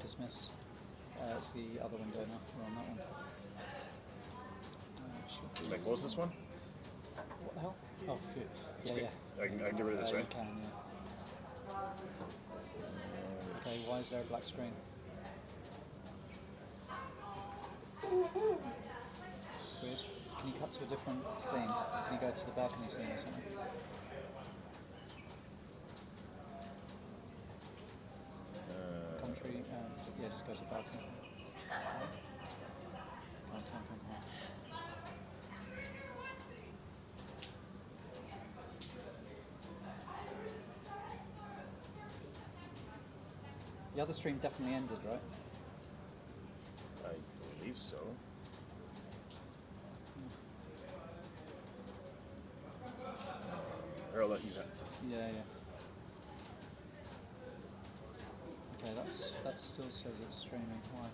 dismiss. It's the other window now. We're on that one. Can I close this one? What the hell? Oh, good. Yeah. I can get rid of this, right? You can, yeah. Okay, why is there a black screen? Weird. Can you cut to a different scene? Can you go to the balcony scene or something? Country, yeah, just go to the balcony. Come on. The other stream definitely ended, right? I believe so. Or I'll let you have. Yeah. Okay, that still says it's streaming. Why?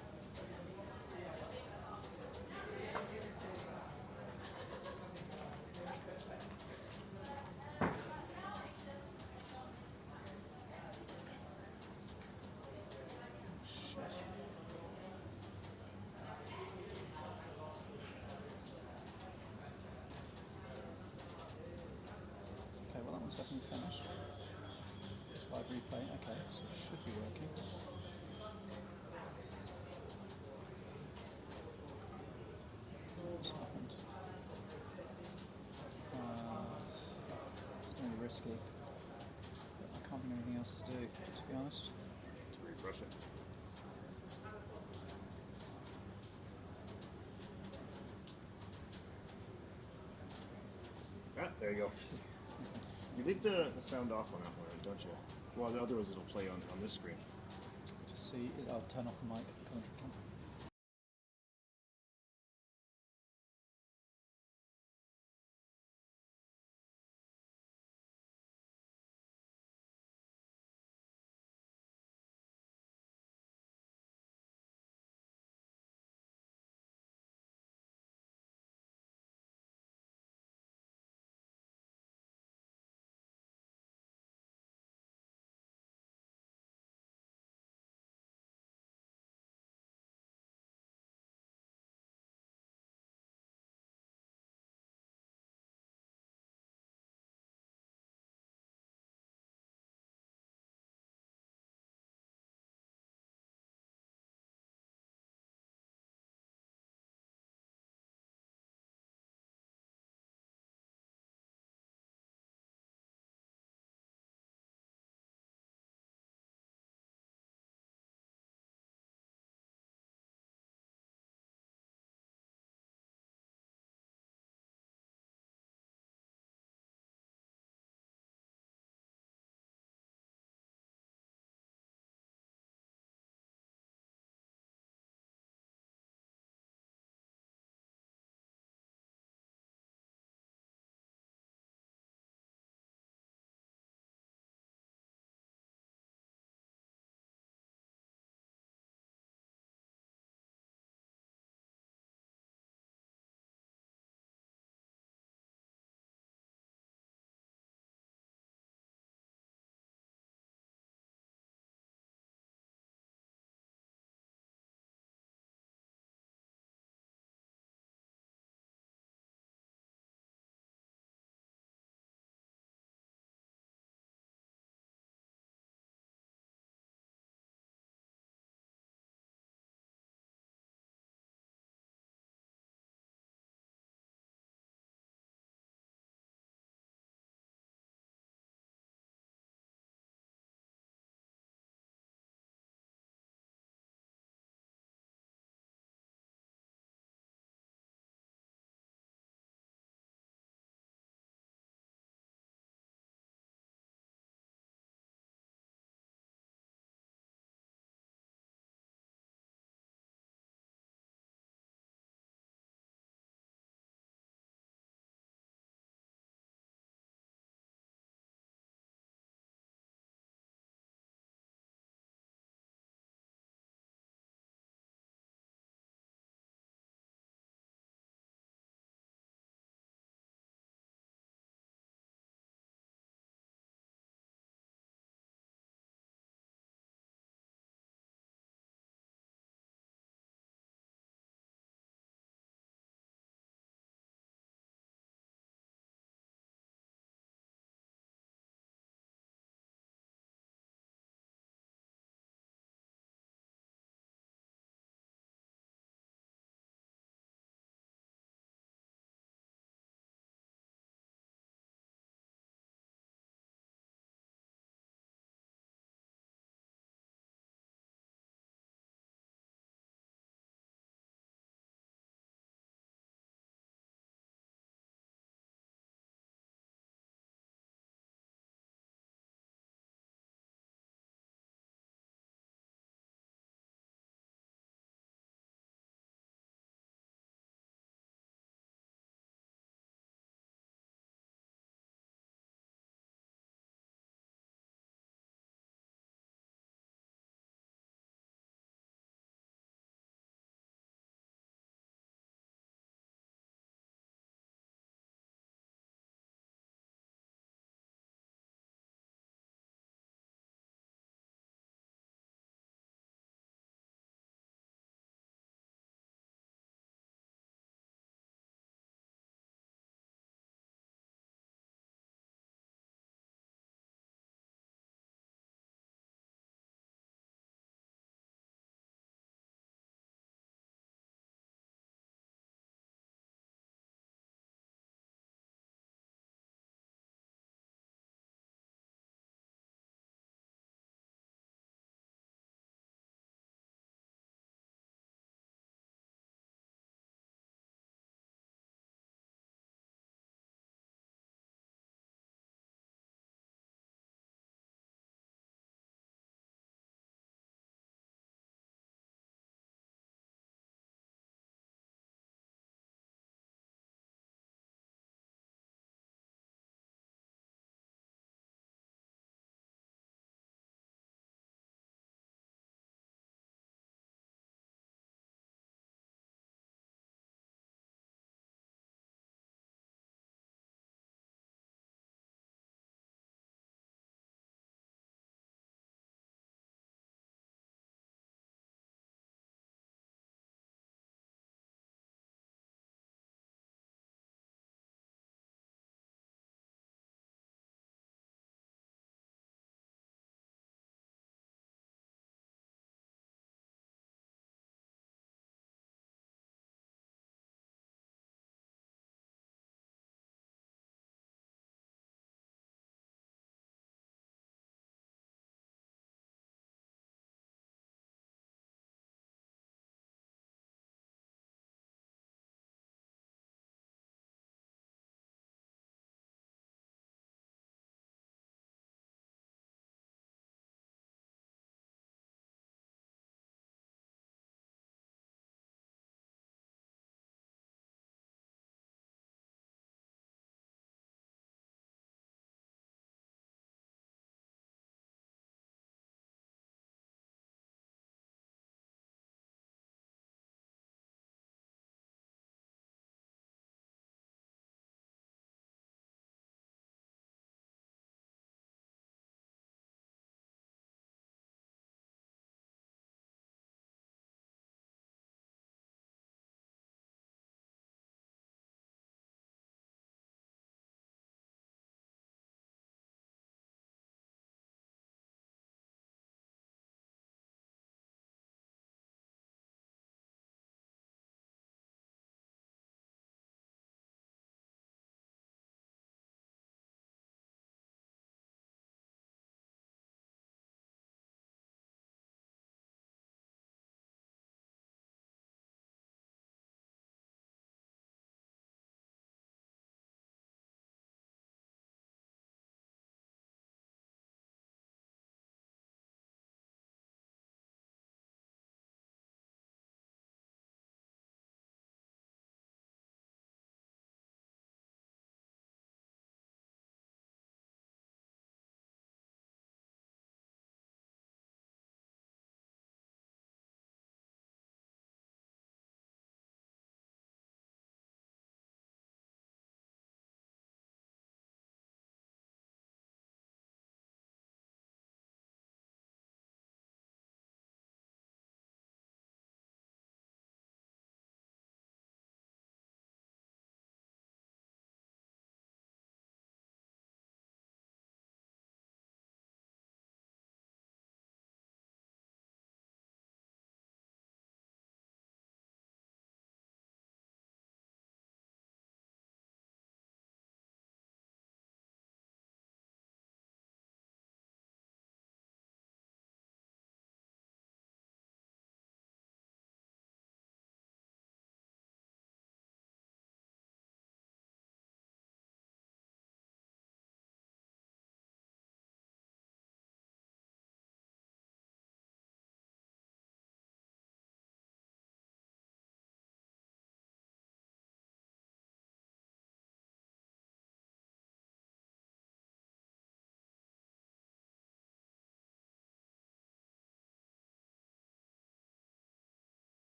Definitely finished. Slide replay, okay, so it should be working. What's happened? It's going to be risky. I can't think of anything else to do, to be honest. To refresh it. Ah, there you go. You leave the sound off on that one, don't you? Well, otherwise it'll play on this screen. Just see, I'll turn off the mic.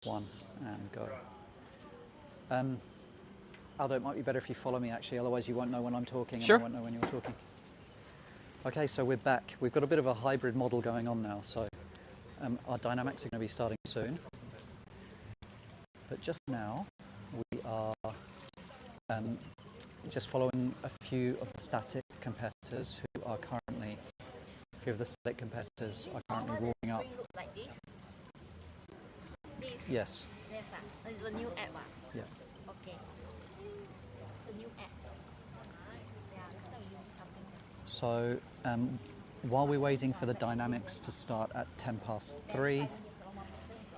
1, and go. Aldo, it might be better if you follow me actually, otherwise you won't know when I'm talking and Sure. I won't know when you're talking. Okay, so we're back. We've got a bit of a hybrid model going on now, so our dynamics are going to be starting soon. But just now, we are just following a few of the static competitors who are currently, a few of the static competitors are currently warming up. Like this? This? Yes. Yes, it's a new app. Yeah. Okay. The new app. Yeah, that's how you use something. So while we're waiting for the dynamics to start at 3:10,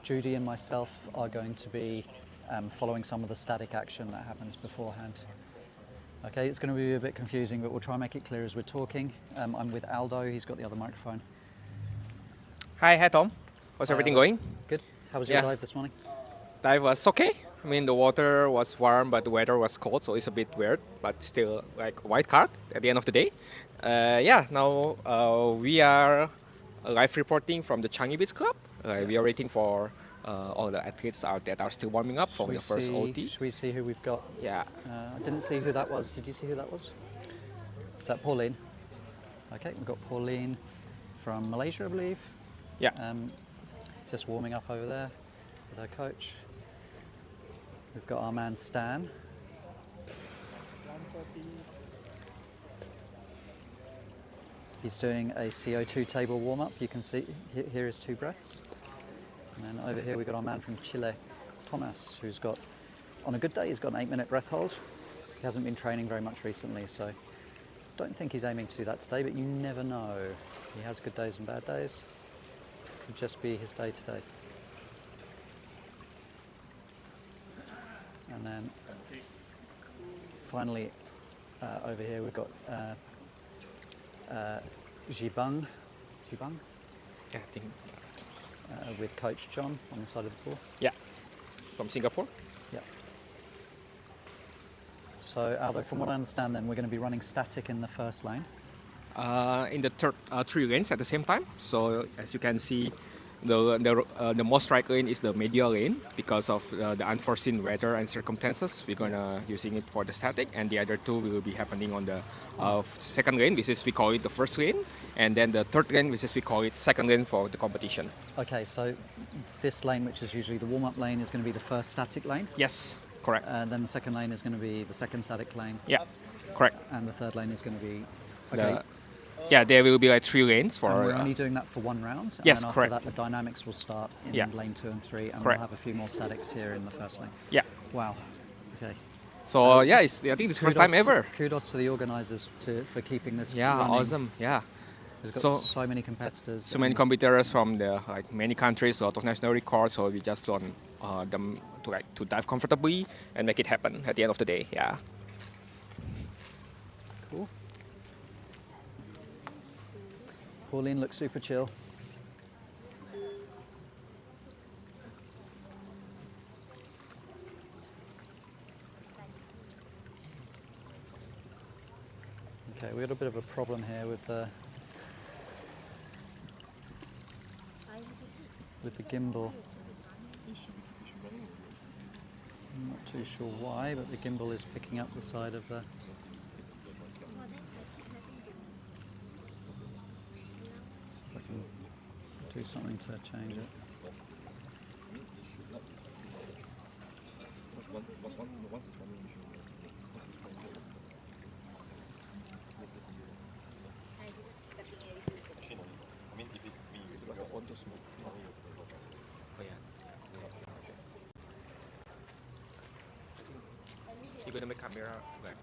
Judy and myself are going to be following some of the static action that happens beforehand. Okay, it's going to be a bit confusing, but we'll try and make it clear as we're talking. I'm with Aldo, he's got the other microphone. Hi Tom. How's everything going? Good. How was your Yeah. dive this morning? Dive was okay. I mean, the water was warm, but the weather was cold, so it's a bit weird, but still like a white card at the end of the day. Now we are live reporting from the Changi Beach Club. We are waiting for all the athletes that are still warming up for the first OT. Should we see who we've got? Yeah. I didn't see who that was. Did you see who that was? Is that Pauline? Okay, we've got Pauline from Malaysia, I believe. Yeah. Just warming up over there with her coach. We've got our man Stan. He's doing a CO2 table warm-up. You can see here is 2 breaths. And then over here we've got our man from Chile, Tomas, who's got, on a good day, he's got an 8-minute breath hold. He hasn't been training very much recently, so don't think he's aiming to do that today, but you never know. He has good days and bad days. Could just be his day today. And then finally over here we've got Zhe Bang. Zhe Bang? Yeah, I think. With coach Chong on the side of the pool. Yeah. From Singapore. Yeah. So Aldo, from what I understand then, we're going to be running static in the first lane. In the third 3 lanes at the same time. So as you can see, the most right lane is the medial lane because of the unforeseen weather and circumstances. We're gonna using it for the static, and the other 2 will be happening on the second lane, which is we call it the first lane, and then the third lane, which is we call it second lane for the competition. Okay, so this lane, which is usually the warm-up lane, is going to be the first static lane. Yes, correct. And then the second lane is going to be the second static lane. Yeah, correct. And the third lane is going to be. Okay. Yeah, there will be like 3 lanes for. And we're only doing that for 1 round. And Yes, then correct. After that, the dynamics will start in lane 2 and 3, and Correct. we'll have a few more statics here in the first lane. Yeah. Wow. Okay. So I think it's the first time ever. Kudos to the organisers for keeping this. Yeah, running. awesome. Yeah. We've got so many competitors. So many competitors from the many countries, a lot of national records. So we just want them to dive comfortably and make it happen at the end of the day. Yeah. Cool. Pauline looks super chill. Okay, we had a bit of a problem here with the gimbal. I'm not too sure why, but the gimbal is picking up the side of the. See if I can do something to change it. You're gonna make camera like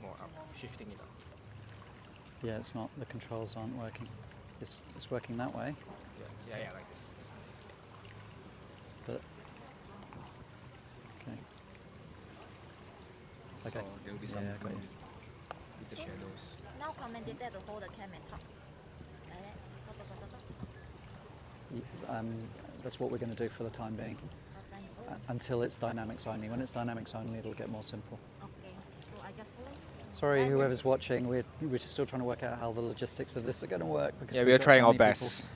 more up, shifting it up. Yeah, it's not. The controls aren't working. It's working that way, Yeah, like this. but okay. Okay. So there will be some Yeah, got you. with the shadows. Now commentator to hold the cam and talk. Like that. That's what we're going to do for the time being, until it's dynamics only. When it's dynamics only, it'll get more simple. Okay. So I just hold. Sorry, whoever's watching, we're still trying to work out how the logistics of this are going to work. Because Yeah, we've we are got so trying our many people. best.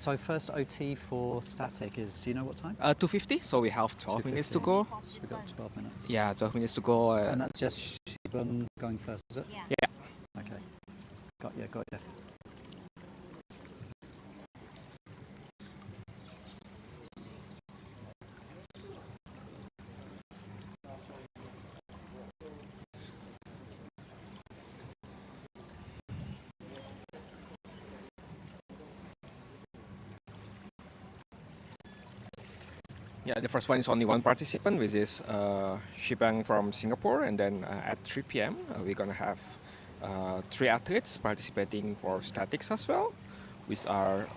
So first OT for static is, do you know what time? 2:50, so we have 12 minutes to 2:50. go. So we've got 12 minutes. Yeah, 12 minutes to go. And that's just Shichen going first, is it? Yeah. Yeah. Okay. Got you, got you. Yeah, the first one is only one participant, which is Zhe Bang from Singapore, and then at 3 p.m. We're gonna have 3 athletes participating for statics as well, which are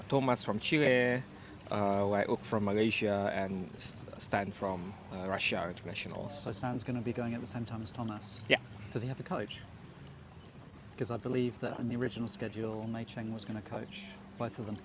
Tomas from Chile, Uk from Malaysia, and Stan from Russia internationals. So Stan's going to be going at the same time as Tomas? Yeah. Does he have a coach? Because I believe that in the original schedule, Mei Cheng was going to coach both of them.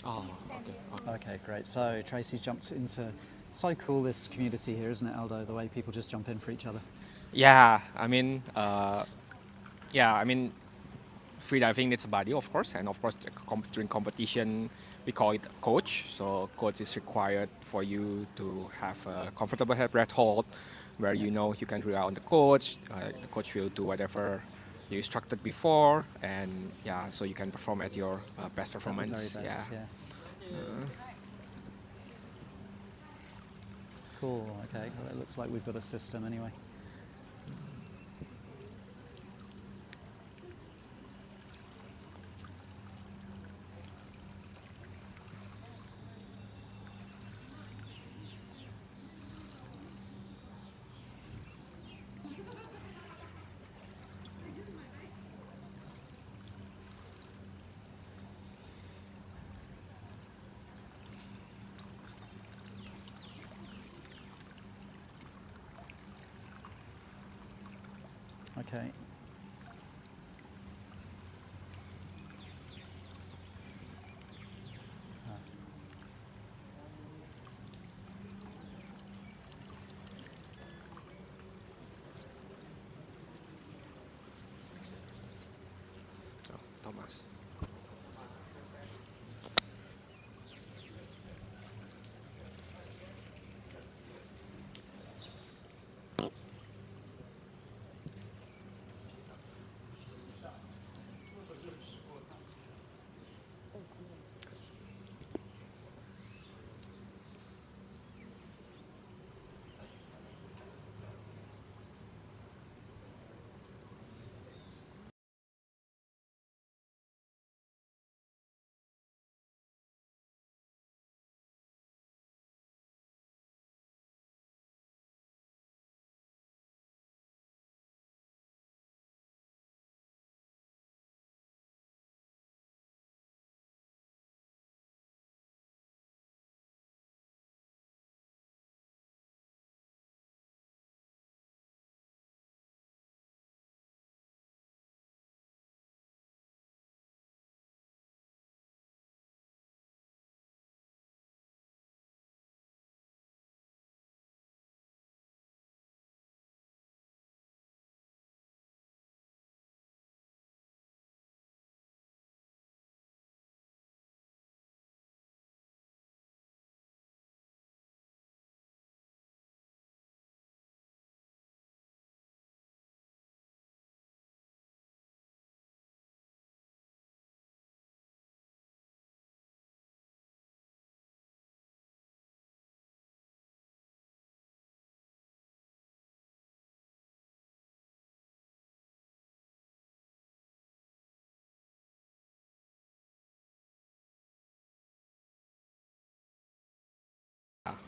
Oh, okay. Okay, great. So Tracy's jumped into, so cool this community here, isn't it, Aldo? The way people just jump in for each other. Yeah, I mean, freediving needs a body, of course, and of course, during competition, we call it coach. So, coach is required for you to have a comfortable head breath hold, where you know you can rely on the coach. The coach will do whatever you instructed before, and yeah, so you can perform at your best performance. Very best, Yeah. Cool, okay. Well, it looks like we've got a system anyway. Okay. Thomas.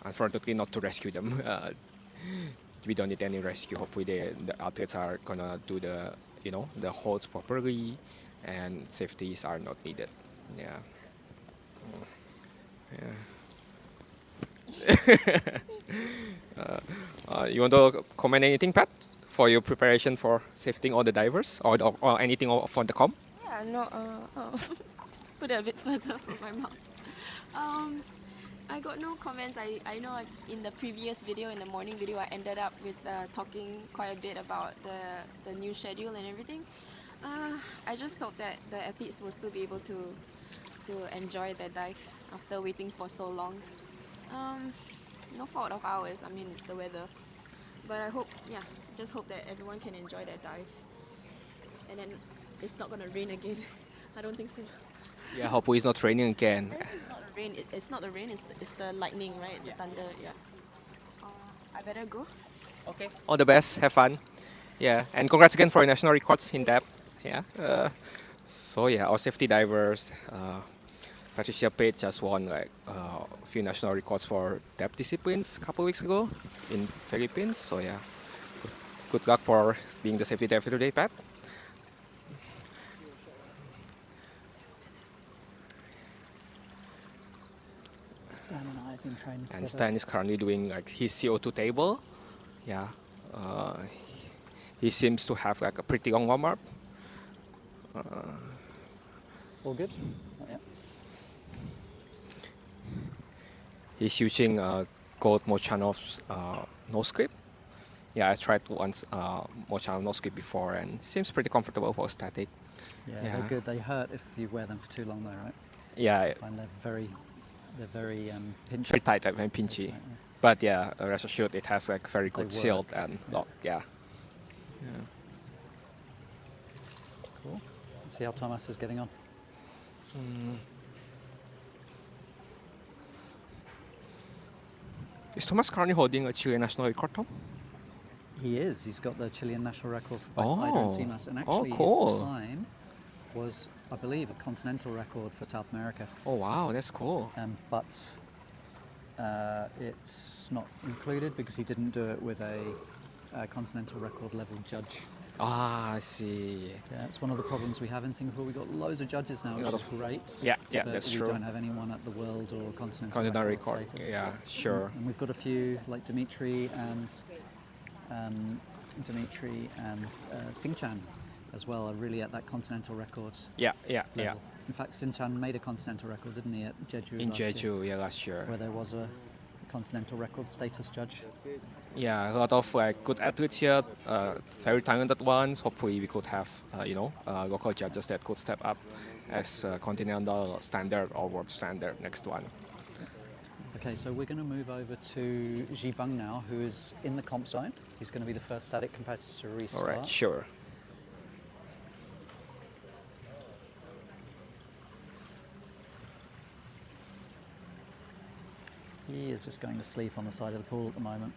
Unfortunately, not to rescue them. We don't need any rescue. Hopefully, the athletes are gonna do the the holds properly, and safeties are not needed. Yeah. You want to comment anything, Pat, for your preparation for safetying all the divers, or anything from the com? Yeah, no. put it a bit further from my mouth. I got no comments. I know in the previous video, in the morning video, I ended up with talking quite a bit about the new schedule and everything. I just hope that the athletes will still be able to enjoy their dive after waiting for so long. No fault of ours. I mean, it's the weather. But I hope, yeah, just hope that everyone can enjoy their dive. And then it's not gonna rain again. I don't think so. Yeah, hopefully it's not raining again. It's not the rain. It's not the rain. It's the lightning, right? The thunder. Yeah. I better go. Okay. All the best. Have fun. Yeah, and congrats again for your national records in depth. Yeah. So yeah, our safety divers, Patricia Page just won like a few national records for depth disciplines a couple weeks ago in Philippines. So yeah, good luck for being the safety diver today, Pat. Stan and I have been training together. And Stan is currently doing like his CO2 table. Yeah, he seems to have like a pretty long warm up. All good? Yeah. He's using gold Mochanov's nose grip. Yeah, I tried once Mochanov nose grip before and seems pretty comfortable for static. Yeah, Yeah. they're good. They hurt if you wear them for too long, though, right? Yeah, And they're very pinchy. very tight and pinchy. That's right, yeah. But yeah, rest assured it has like very good work. seal and lock. Yeah. Cool. Let's see how Tomas is getting on. Is Tomas currently holding a Chilean national record, Tom? He is. He's got the Chilean national record for Oh. both Ida and Simas. And Oh, actually cool. his time was, I believe, a continental record for South America. Oh wow, that's cool. But it's not included because he didn't do it with a continental record level judge. Ah, I see. Yeah, it's one of the problems we have in Singapore. We've got loads of judges now, which Lot is of- great. Yeah, but that's we true. don't have anyone at the world or continental Continental record record. status. Yeah, sure. And we've got a few like Dimitri and Xingqiang as well are really at that continental record Yeah, yeah, yeah. level. In fact, Xingqiang made a continental record, didn't he, at Jeju In last year, Jeju, yeah, last year. where there was a continental record status judge. Yeah, a lot of like good athletes here, very talented ones. Hopefully, we could have local judges that could step up as continental standard or world standard next one. Okay, so we're going to move over to Zhe Bang now, who is in the comp zone. He's going to be the first static competitor to All restart. right, sure. He is just going to sleep on the side of the pool at the moment.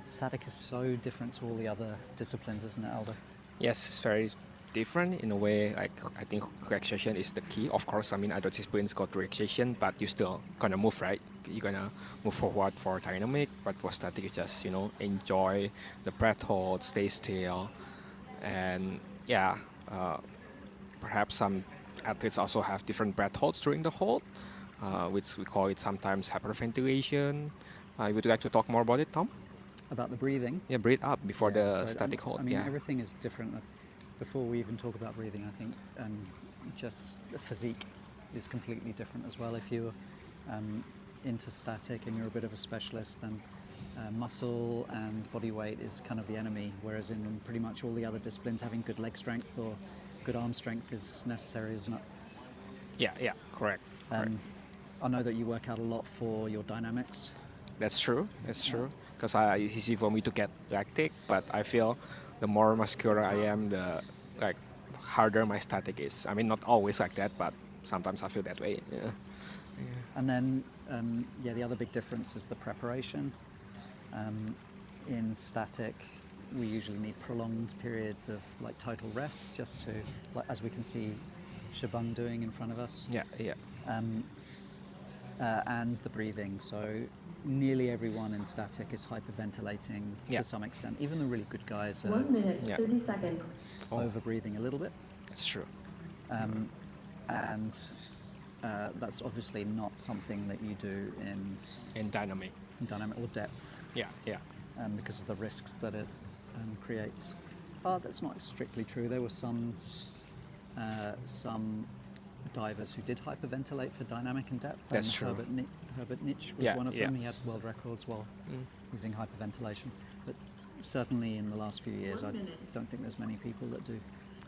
Static is so different to all the other disciplines, isn't it, Aldo? Yes, it's very different in a way. Like I think relaxation is the key. Of course, I mean other disciplines got relaxation, but you still gonna move, right? You're gonna move forward for dynamic, but for static, you just enjoy the breath hold, stay still, and yeah, perhaps some athletes also have different breath holds during the hold, which we call it sometimes hyperventilation. Would you like to talk more about it, Tom? About the breathing. Yeah, breathe up before Yeah, the so, static hold. I mean, yeah. everything is different. Before we even talk about breathing, I think just the physique is completely different as well. If you're into static and you're a bit of a specialist, then muscle and body weight is kind of the enemy, whereas in pretty much all the other disciplines, having good leg strength or good arm strength is necessary, isn't it? Yeah, correct. Correct. I know that you work out a lot for your dynamics. That's true. That's true. Because it's easy for me to get lactic, but I feel the more muscular I am, the harder my static is. I mean, not always like that, but sometimes I feel that way. Yeah. And then, the other big difference is the preparation. In static, we usually need prolonged periods of total rest, just to, as we can see Zhe Bang doing in front of us. Yeah. And the breathing. So nearly everyone in static is hyperventilating Yeah. to some extent. Even the really good guys are 1 minute, Yeah. 30 seconds. over-breathing a little bit. That's true. And that's obviously not something that you do And dynamic. in dynamic or depth, Yeah. because of the risks that it creates. That's not strictly true. There were some some divers who did hyperventilate for dynamic and depth. That's and true. Herbert Nitsch was Yeah, one of yeah. them. He had world records while using hyperventilation. But certainly in the last few years, I don't think there's many people that do.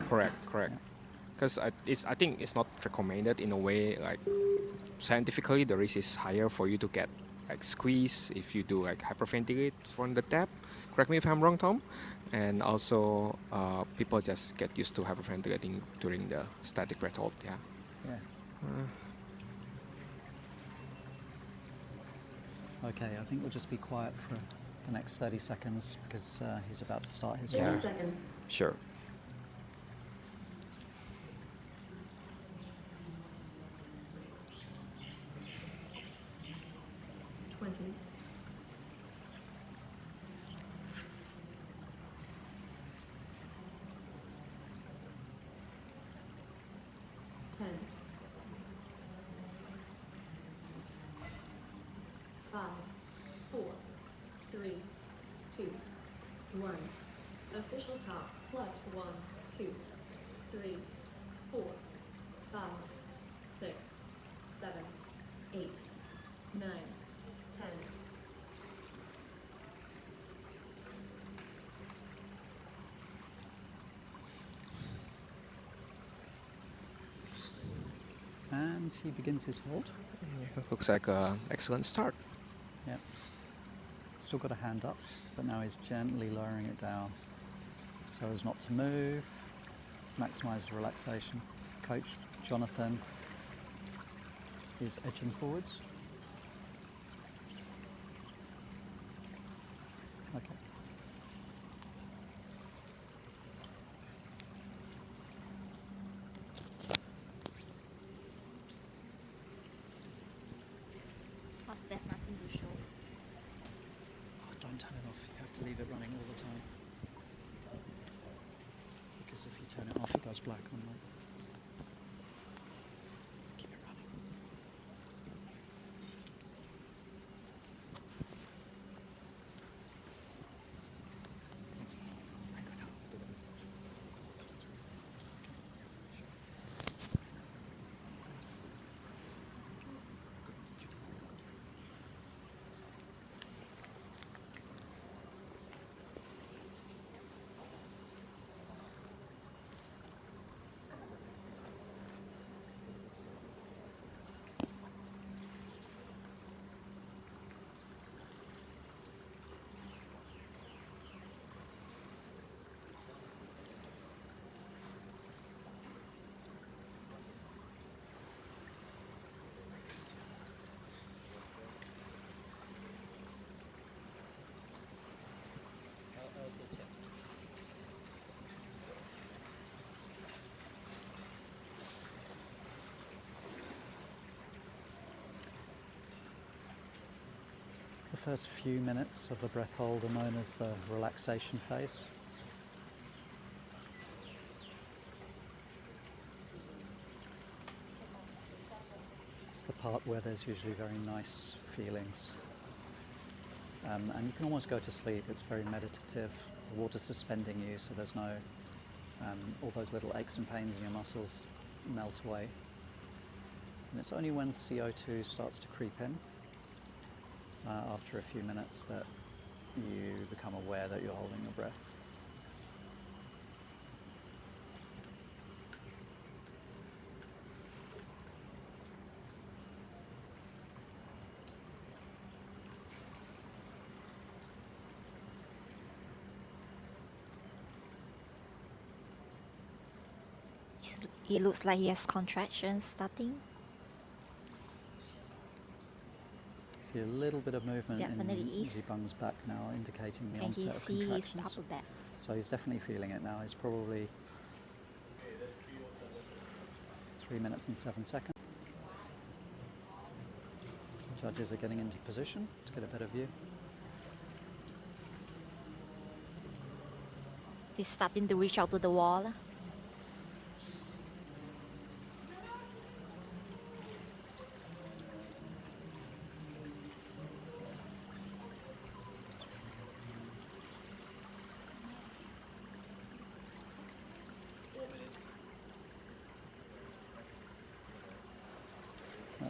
Correct. Because I think it's not recommended in a way, like scientifically the risk is higher for you to get like squeeze if you do like hyperventilate from the tap. Correct me if I'm wrong, Tom. And also people just get used to hyperventilating during the static breath hold. Yeah. Okay, I think we'll just be quiet for the next 30 seconds because he's about to start his Yeah. hold. Sure. 20. 10. 5, 4, 3, 2, 1. Official top plus 1, 2, 3, 4, 5, 6, 7, 8, 9, 10. And he begins his hold. Looks like an excellent start. Yep. Still got a hand up, but now he's gently lowering it down so as not to move. Maximize relaxation. Coach Jonathan is edging forwards. Okay. Plus, there's nothing to show. Oh, don't turn it off. You have to leave it running all the time. Because if you turn it off, it goes black on light. Keep it running. The first few minutes of the breath hold are known as the relaxation phase. It's the part where there's usually very nice feelings. And you can almost go to sleep. It's very meditative. The water's suspending you, so there's no, all those little aches and pains in your muscles melt away. And it's only when CO2 starts to creep in, after a few minutes, that you become aware that you're holding your breath. It looks like he has contractions starting. See a little bit of movement Definitely in is. Zhe Bang's back now, indicating the Can he onset of see his contractions. top of that? So he's definitely feeling it now. He's probably 3 minutes and 7 seconds. Judges are getting into position to get a better view. He's starting to reach out to the wall.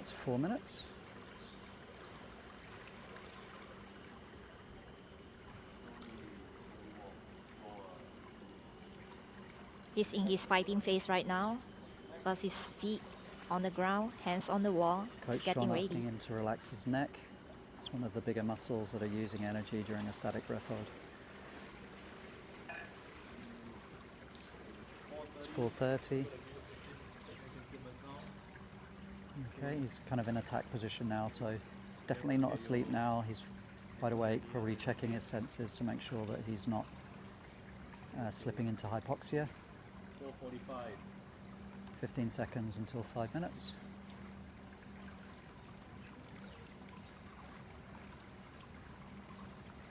That's 4 minutes. He's in his fighting phase right now because his feet on the ground, hands on the wall. He's Coach getting Chong ready. asking him to relax his neck. It's one of the bigger muscles that are using energy during a static breath hold. It's 4:30. Okay, he's kind of in attack position now, so he's definitely not asleep now. He's wide awake, probably checking his senses to make sure that he's not slipping into hypoxia. 4:45. 15 seconds until 5 minutes.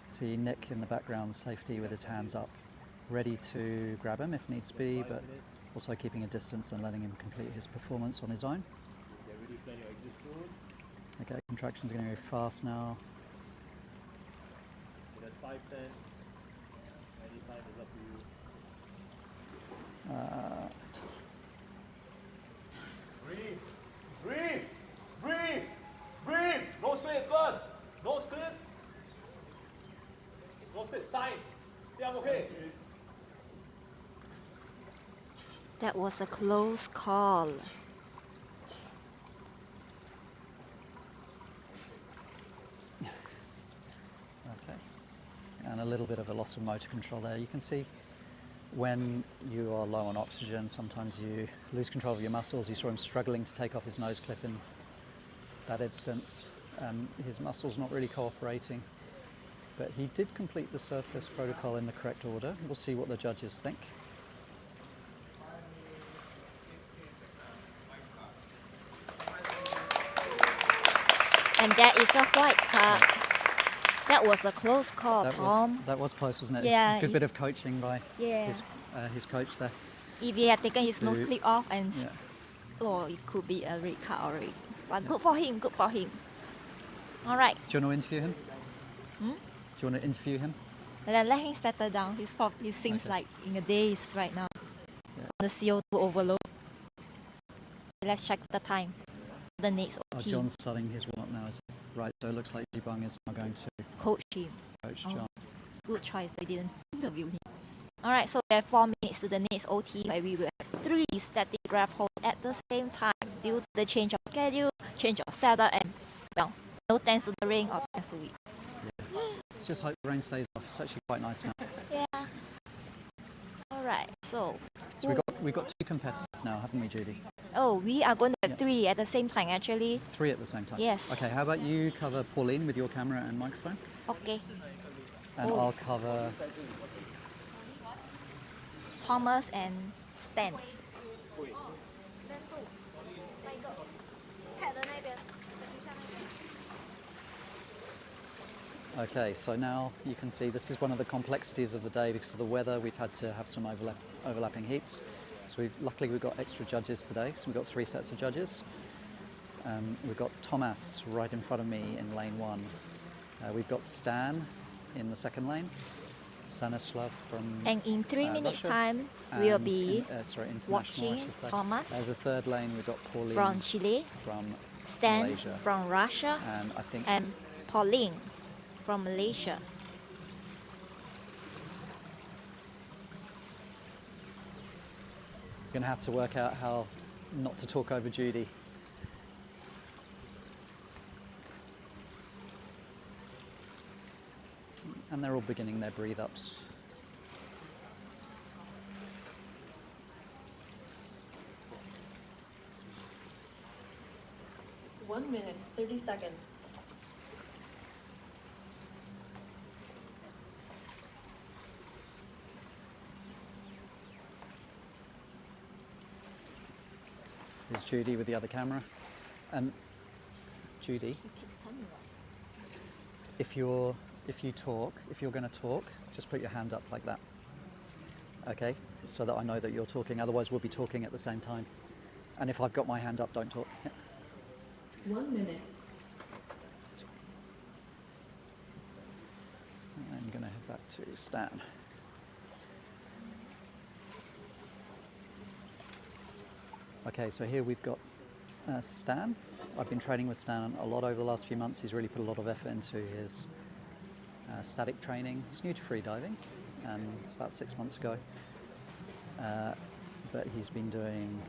See Nick in the background, safety with his hands up, ready to grab him if needs be, but also keeping a distance and letting him complete his performance on his own. Okay, contractions are going to go fast now. That's 5:10. 95 is up to you. Breathe! Breathe! Breathe! Breathe! No split first! No split! No split! Sign! Say I'm okay! That was a close call. Okay, and a little bit of a loss of motor control there. You can see when you are low on oxygen, sometimes you lose control of your muscles. You saw him struggling to take off his nose clip in that instance. His muscles not really cooperating, but he did complete the surface protocol in the correct order. We'll see what the judges think. And that is a white card. That was a close call, Tom. That was close, wasn't it? Yeah, Good bit of coaching by Yeah. his coach there. If he had taken his nose To- clip off and Yeah. oh, it could be a red card already. But good for him, good for him. All right, Do you want to interview him? Hmm? Do you want to interview him? let him settle down. He seems Okay. like in a daze right now. Yeah. The CO2 overload. Let's check the time. The next Oh, OT. John's starting his warm-up now. Right, so it looks like Zhe Bang is now going to Coach him. coach Oh. John. Good choice. They didn't interview him. All right, so we have 4 minutes to the next OT where we will have 3 static breath holds at the same time due to the change of schedule, change of setup, and well, no thanks to the rain or thanks to it. Let's just hope the rain stays off. It's actually quite nice now. Yeah. All right, so So we've got 2 competitors now, haven't we, Judy? we are going to have Yeah. 3 at the same time actually. 3 at the same time. Yes. Okay, how about you cover Pauline with your camera and microphone, Okay. and Oh. I'll cover. Thomas and Stan. Okay, so now you can see this is one of the complexities of the day because of the weather. We've had to have some overlapping heats. So luckily we've got extra judges today. So we've got 3 sets of judges. We've got Tomas right in front of me in lane 1. We've got Stan in the second lane. Stanislav from And in 3 minutes Russia, time, we'll and be international, I watching should say. Thomas As the third lane, we've got Pauline from Chile, from Stan Malaysia, from Russia, and I think and Pauline from Malaysia. you're going to have to work out how not to talk over Judy. And they're all beginning their breathe ups. One minute, 30 seconds. Here's Judy with the other camera. Judy, if you're going to talk, just put your hand up like that. Okay, so that I know that you're talking. Otherwise, we'll be talking at the same time. And if I've got my hand up, don't talk. 1 minute. I'm going to head back to Stan. Okay, so here we've got Stan. I've been training with Stan a lot over the last few months. He's really put a lot of effort into his static training. He's new to freediving, about 6 months ago, but he's been doing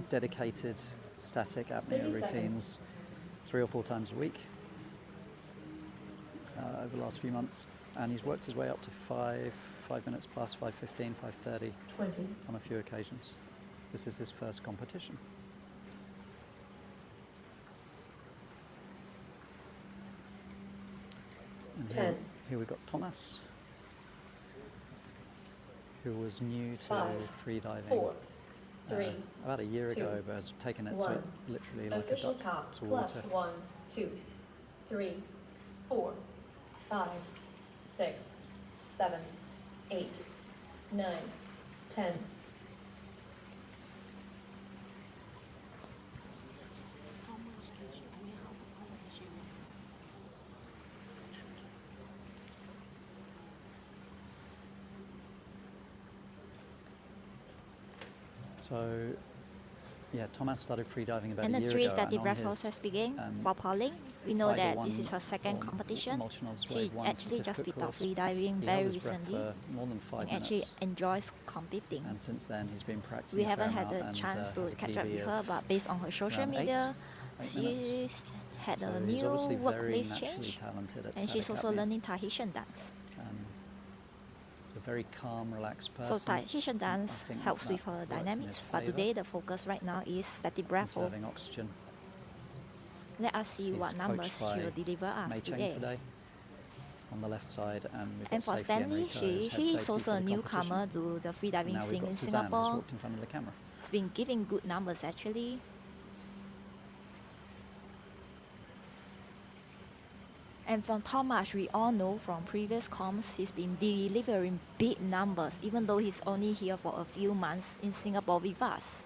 dedicated static apnea routines 3 or 4 times a week over the last few months, and he's worked his way up to 5 minutes plus, 5:15, 5:30 20, on a few occasions. This is his first competition. And 10, here we've got Tomas, who was new to 5, freediving 4, 3, about a year 2, ago, but has taken it 1. to literally like a official duck top, to plus water. 1, 2, 3, 4, 5, 6, 7, 8, 9, 10. So, yeah, Tomas started freediving about And a the year 3 ago. static and on breath his, process begin. um, For Pauline, we know Tiger that One this is her second or competition. emulsion She Wave 1 actually just certificate picked up course. freediving He very held his breath recently for more than 5 and actually minutes, enjoys competing. and since then he's been practicing We a fair haven't had amount the and, chance has to a catch up PB with of her, but based on her social around media, eight she minutes. had So a he's new obviously very workplace naturally change, talented at and she's static also apnea. learning Tahitian dance. He's a very calm, relaxed So person. Tahitian dance think helps that with her works in dynamics, his but favour. today the focus right now is static breath hold. Conserving oxygen. Let us see He's what numbers coached she by will deliver us May today. today on the left side, and we've got And for Safety Stanley, Enrico as head he is safety also for a the newcomer competition. to the freediving Now we've scene got in Suzanne, who's Singapore. walked in front of the camera. It's been giving good numbers actually. And from Tomas, we all know from previous comps, he's been delivering big numbers, even though he's only here for a few months in Singapore with us.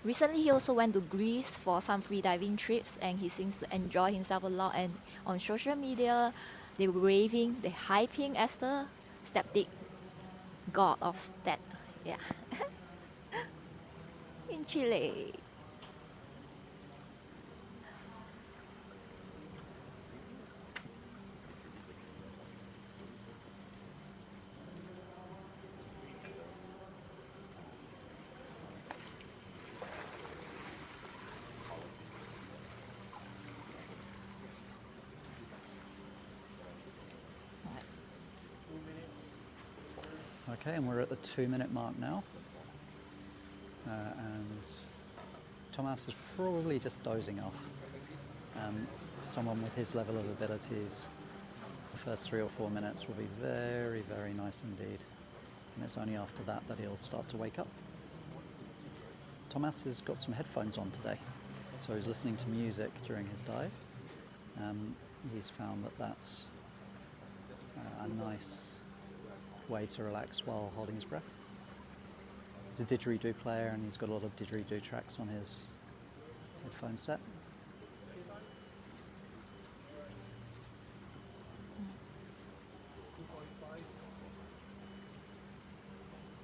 Recently, he also went to Greece for some freediving trips, and he seems to enjoy himself a lot. And on social media, they were raving, they hyping as the static god of stat. Yeah. In Chile. Okay, and we're at the 2-minute mark now. And Tomas is probably just dozing off. For someone with his level of abilities, the first 3 or 4 minutes will be very, very nice indeed. And it's only after that that he'll start to wake up. Tomas has got some headphones on today, so he's listening to music during his dive. He's found that that's a nice way to relax while holding his breath. He's a didgeridoo player and he's got a lot of didgeridoo tracks on his headphone set.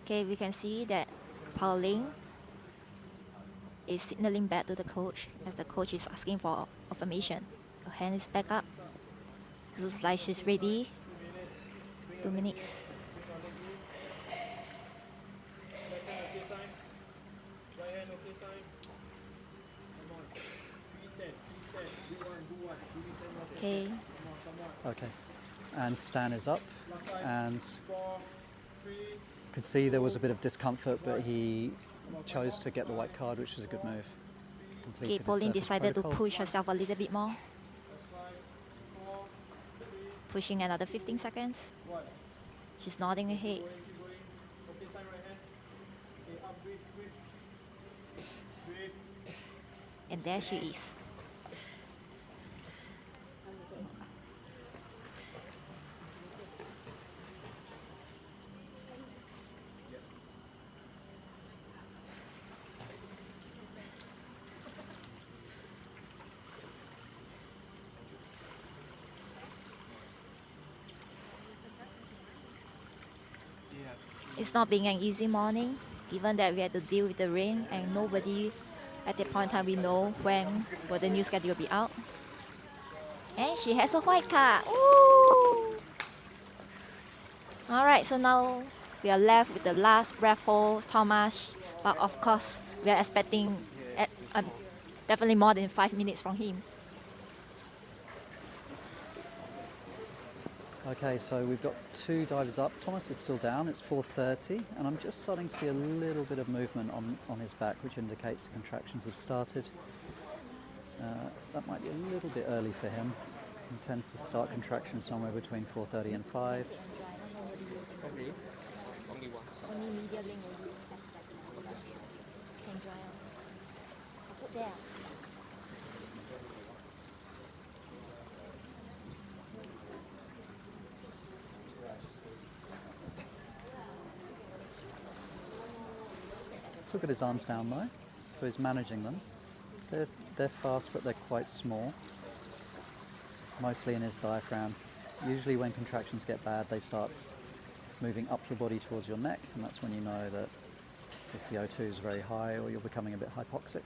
Okay, we can see that Pauline is signaling back to the coach as the coach is asking for affirmation. Her hand is back up. Looks like she's ready. 2 minutes. Okay. Okay, and Stan is up, and could see there was a bit of discomfort, but he chose to get the white card, which was a good move. Okay, Completed his Pauline surface decided to protocol. push herself a little bit more. Pushing another 15 seconds. She's nodding her head. And there she is. It's not being an easy morning, given that we had to deal with the rain and nobody At that point in time, we know when will the new schedule be out. And she has a white card. Woo! All right, so now we are left with the last breath hold, Tomas. But of course, we are expecting definitely more than 5 minutes from him. Okay, so we've got 2 divers up. Tomas is still down. It's 4:30, and I'm just starting to see a little bit of movement on his back, which indicates the contractions have started. That might be a little bit early for him. He tends to start contractions somewhere between 4:30 and 5. Only media link will use can dry out. I'll put there. Let's look at his arms down though. So he's managing them. They're fast, but they're quite small. Mostly in his diaphragm. Usually when contractions get bad, they start moving up your body towards your neck, and that's when you know that the CO2 is very high or you're becoming a bit hypoxic.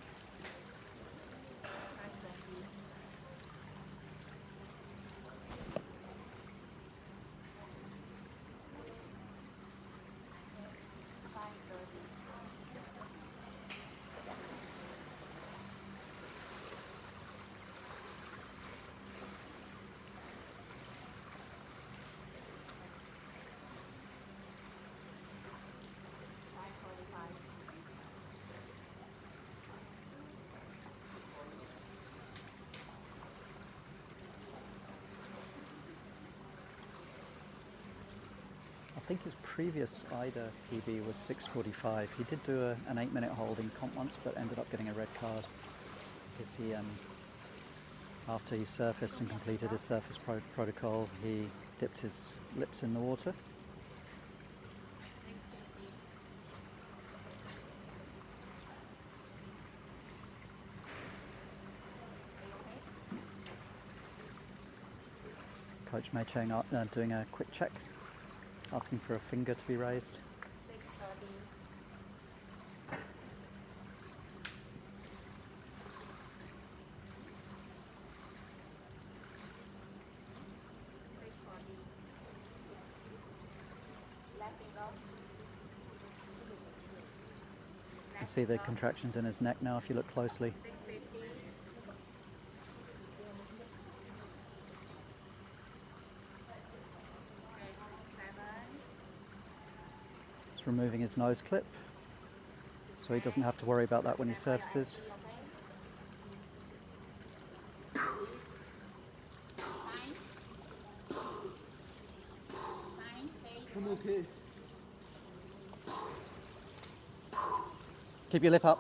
I think his previous IDA PB was 6:45. He did do an 8-minute hold in comp once, but ended up getting a red card because he, after he surfaced and completed his surface protocol, he dipped his lips in the water. Coach Mei Cheng doing a quick check, asking for a finger to be raised. You can see the contractions in his neck now if you look closely. Removing his nose clip, so he doesn't have to worry about that when he surfaces. I'm okay. Keep your lip up.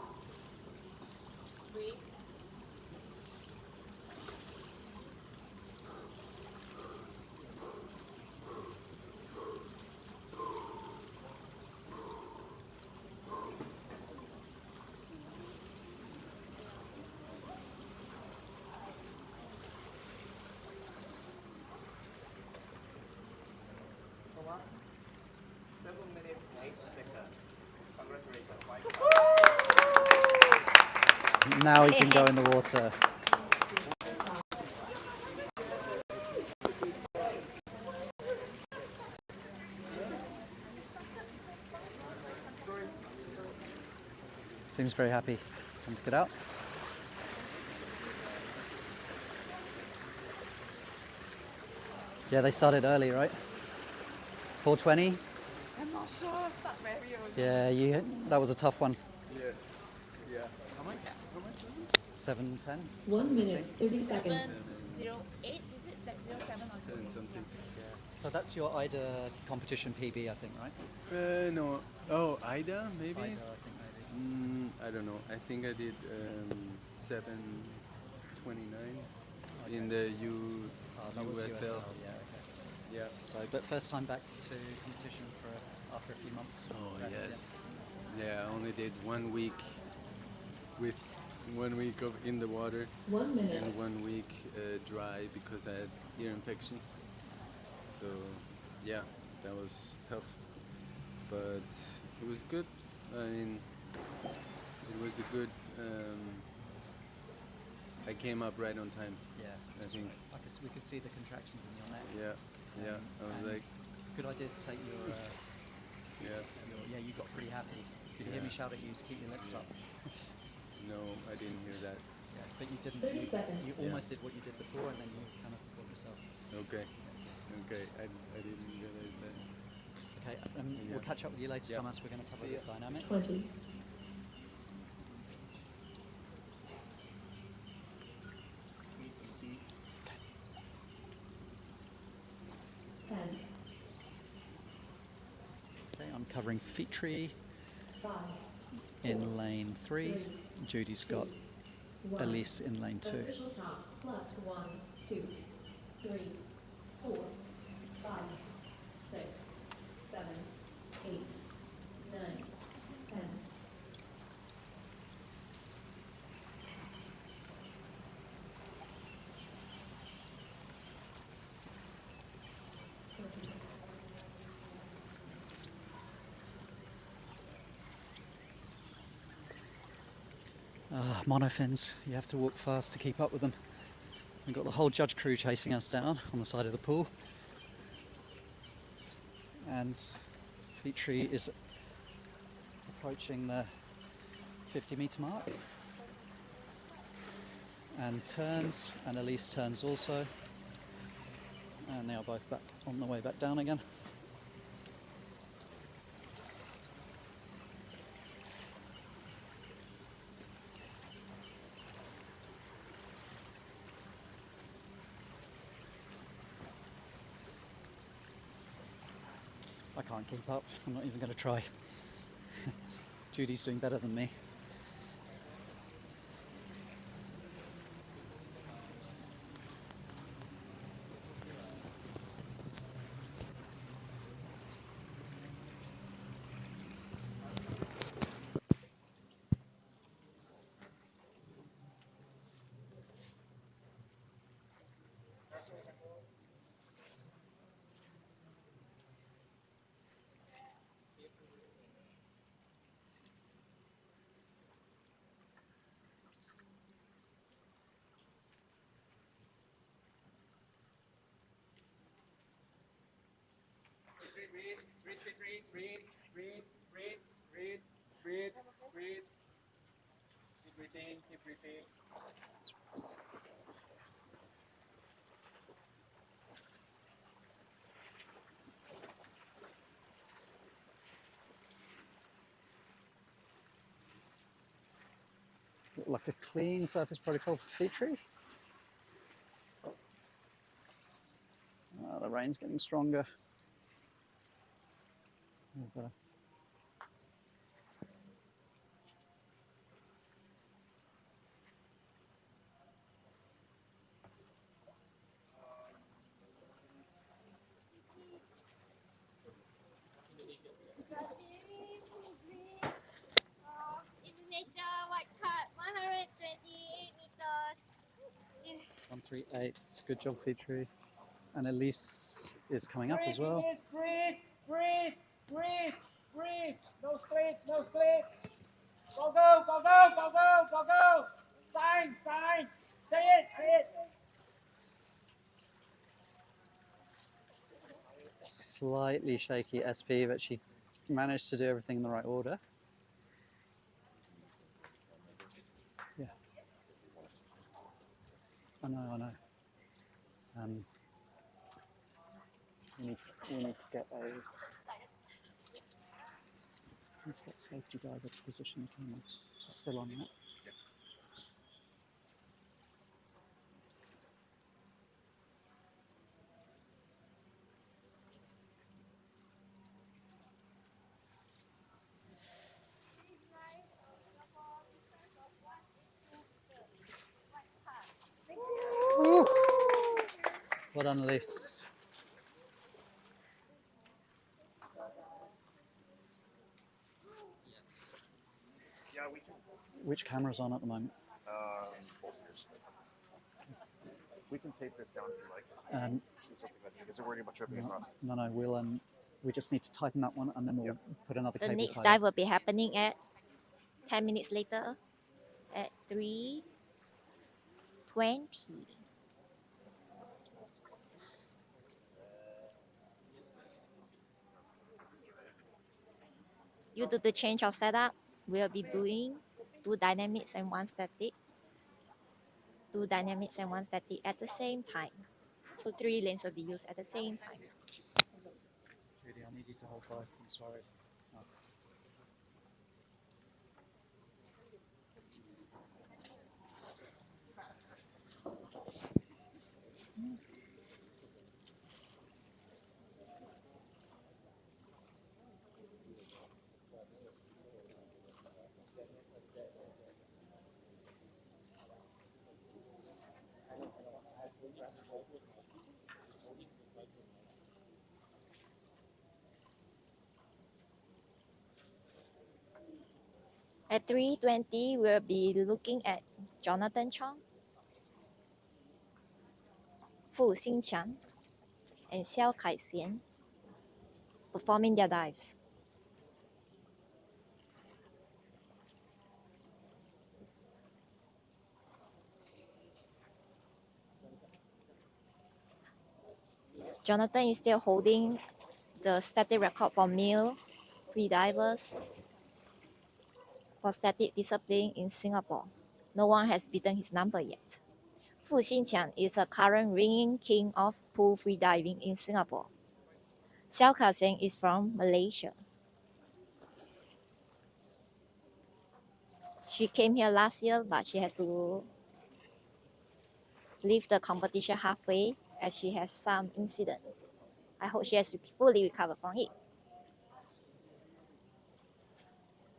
Now he can go in the water. Seems very happy. Time to get out. Yeah, they started early, right? 4:20? I'm not sure. Start very early. Yeah, that was a tough one. Yeah. Yeah. How much? 7:10? 1 minute, 30 seconds. 7:08, is it? 7:07 or something? So that's your IDA competition PB, I think, right? No. Oh, Ida, maybe? IDA, I think maybe. I don't know. I think I did 7:29 in the That was USL. USL, yeah, okay. Yeah. So, but first time back to competition after a few months. Oh, Congrats yes. Yeah, I only did 1 week with 1 week of in the water 1 minute. and 1 week dry because I had ear infections. So yeah, that was tough, but it was good. I mean, it was a good. I came up right on time. Yeah, I think. we could see the contractions in your neck. Yeah, yeah. I was like, Good idea to take your. yeah. Yeah, you got pretty happy. Did you hear me shout at you to keep your lips up? No, I didn't hear that. Yeah, but you didn't. 30 seconds. You almost did what you did before, and then you kind of caught yourself. Okay, okay. I didn't realize that. Okay, we'll catch up with you later, Yeah. Thomas. We're going to cover the dynamic. 20. 10. Okay, I'm covering Fitri 5. in lane 3. Judy's got 1. Elys in lane 2. Official top plus 1, 2, 3, 4, 5, 6, 7, 8, 9, 10. Monofins, you have to walk fast to keep up with them. We've got the whole judge crew chasing us down on the side of the pool. And Fitri is approaching the 50-metre mark. And turns, and Elys turns also. And they are both back on the way back down again. I can't keep up, I'm not even going to try. Judy's doing better than me. Breathe. Keep breathing, keep breathing. Look like a clean surface protocol for Fitri. The rain's getting stronger. We've got Indonesia white card 128 meters. 138. Good job, Fitri. And Elys is coming up as well. Breathe, breathe, breathe, breathe. No slip, no slip. Go, go, go, go, go, go, go, go. Sign, sign. Say it, say it. Slightly shaky SP, but she managed to do everything in the right order. Yeah. I know, I know. We need to get safety diver to position the cameras. She's still on that. Well done, Elys. Yeah, we can. Which camera's on at the moment? Bolsters. We can tape this down if you like. Um, Is it worried about tripping across? No, we just need to tighten that one, and then we'll put another The cable next tie. dive will be happening at 10 minutes later at 3:20. Due to the change of setup, we'll be doing 2 dynamics and 1 static. 2 dynamics and 1 static at the same time. So 3 lanes will be used at the same time. Judy, I need you to hold both. I'm sorry. Oh. At 3:20, we'll be looking at Jonathan Chong, Xingqiang, and Xien performing their dives. Jonathan is still holding the static record for male freedivers for static discipline in Singapore. No one has beaten his number yet. Xingqiang is a current reigning king of pool freediving in Singapore. Xien is from Malaysia. She came here last year, but she has to leave the competition halfway as she has some incident. I hope she has fully recovered from it.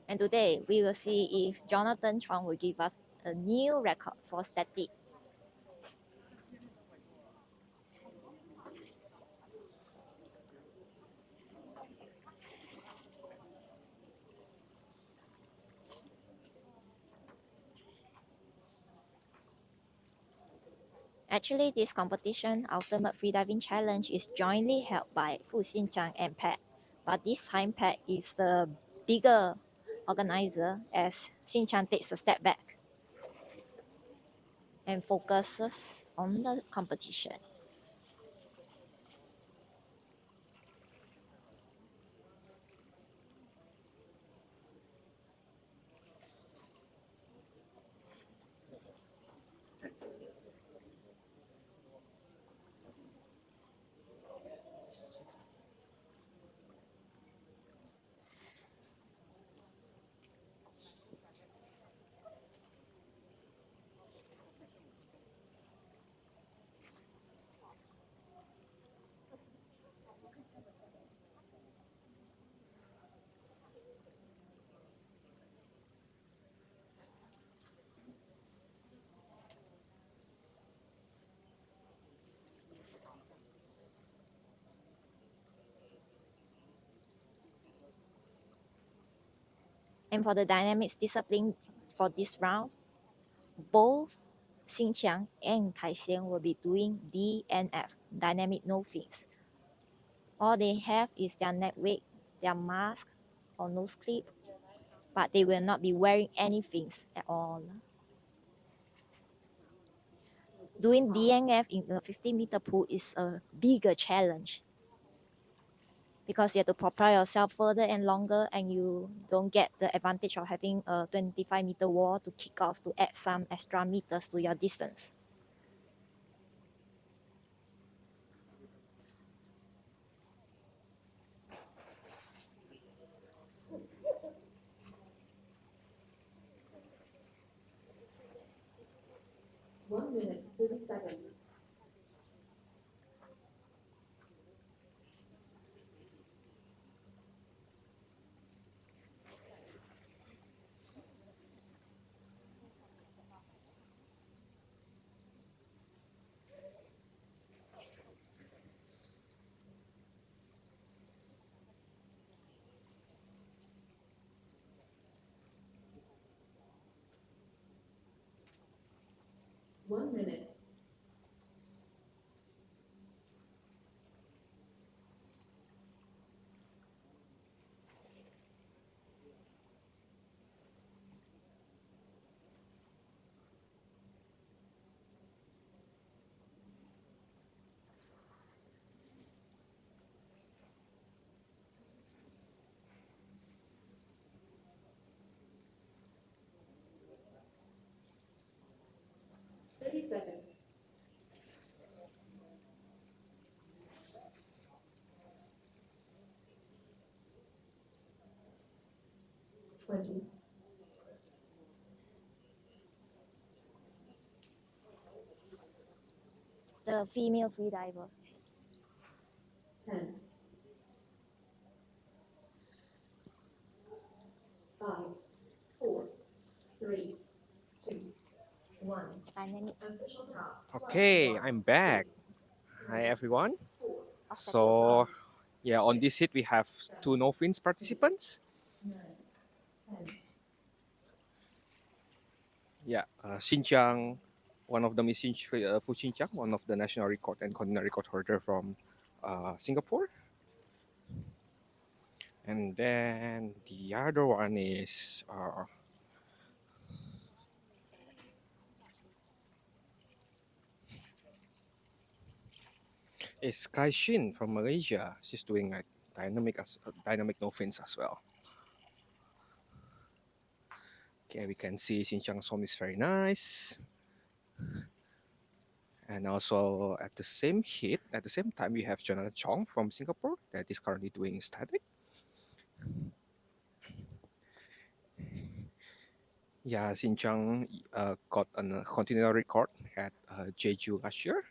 And today, we will see if Jonathan Chong will give us a new record for static. Actually, this competition, Ultimate Freediving Challenge, is jointly held by Xingqiang and Pat. But this time, Pat is the bigger organizer as Xingqiang takes a step back and focuses on the competition. And for the dynamics discipline for this round, both Xingqiang and Xien will be doing DNF, dynamic no fins. All they have is their neck wig, their mask or nose clip, but they will not be wearing any fins at all. Doing DNF in a 50-meter pool is a bigger challenge because you have to propel yourself further and longer, and you don't get the advantage of having a 25-meter wall to kick off to add some extra meters to your distance. One minute, 30 seconds. the female freediver. 10, 5, 4, 3, 2, 1. Dynamic. Official top. Okay, I'm back. Hi everyone. So yeah, on this hit we have 2 no-fins participants. 9, 10. Yeah, Xingqiang, one of them is Fu Xingqiang, one of the national record and continental record holder from Singapore. And then the other one is Xien from Malaysia. She's doing like dynamic no-fins as well. Okay, we can see Xingqiang's form is very nice. And also at the same time, we have Jonathan Chong from Singapore that is currently doing static. Yeah, Xingqiang got a continental record at Jeju last year.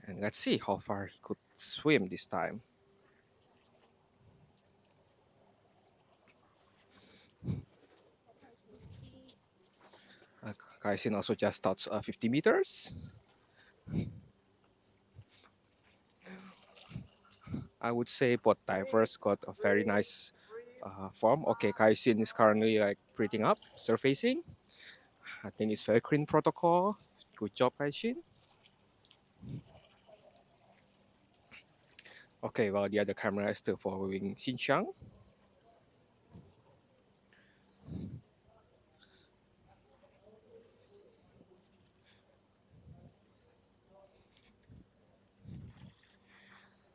And let's see how far he could swim this time. Xien also just touched 50 meters. I would say both divers got a very nice form. Okay, Xien is currently like breathing up, surfacing. I think it's very clean protocol. Good job, Xien. Okay, well, the other camera is still following Xingqiang.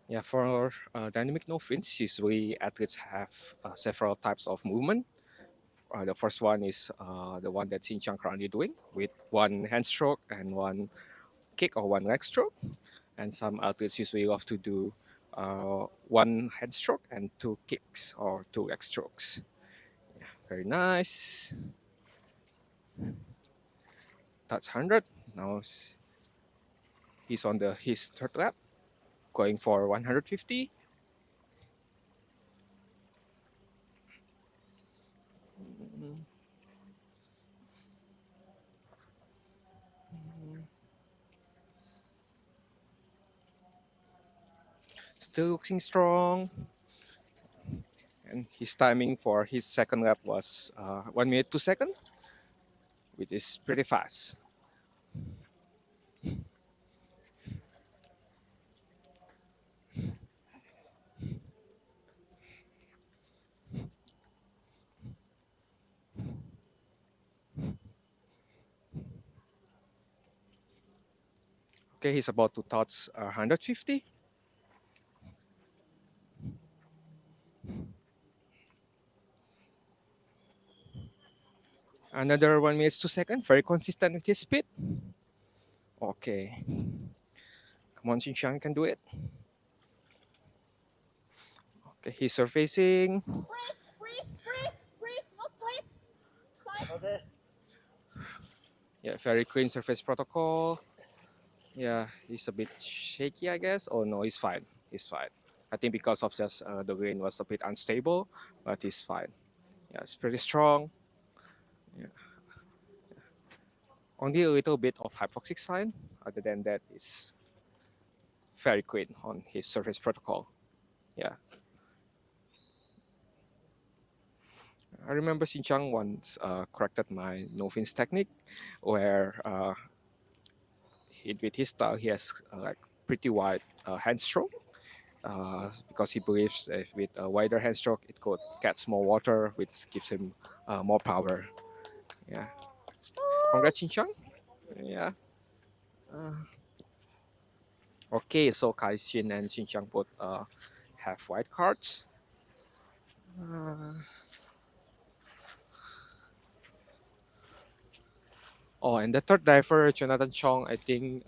Yeah, for dynamic no-fins, usually athletes have several types of movement. The first one is the one that Xingqiang currently doing with 1 hand stroke and 1 kick or 1 leg stroke. And some athletes usually love to do 1 hand stroke and 2 kicks or 2 leg strokes. Yeah, very nice. That's 100. Now he's on his 3rd lap, going for 150. Still looking strong. And his timing for his 2nd lap was 1 minute 2 seconds, which is pretty fast. Okay, he's about to touch 150. Another 1 minute 2 seconds, very consistent with his speed. Okay. Come on, Xingqiang, you can do it. Okay, he's surfacing. Breathe, no sleep. Okay. Yeah, very clean surface protocol. Yeah, he's a bit shaky, I guess. Oh no, he's fine. He's fine. I think because of just the rain was a bit unstable, but he's fine. Yeah, it's pretty strong. Yeah. Only a little bit of hypoxic sign. Other than that, it's very clean on his surface protocol. Yeah. I remember Xingqiang once corrected my no-fins technique, where with his style he has like pretty wide hand stroke, because he believes if with a wider hand stroke it could catch more water, which gives him more power. Yeah. Congrats, Xingqiang. Yeah. Okay, so Xien and Xingqiang both have white cards. Oh, and the 3rd diver, Jonathan Chong, I think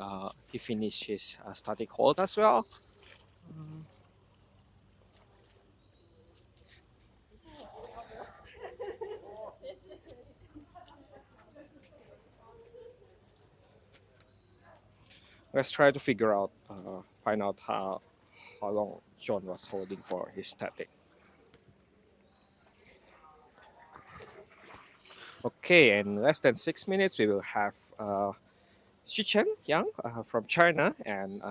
he finished his static hold as well. let's try to figure out, find out how long John was holding for his static. Okay, in less than 6 minutes, we will have Xingqiang from China and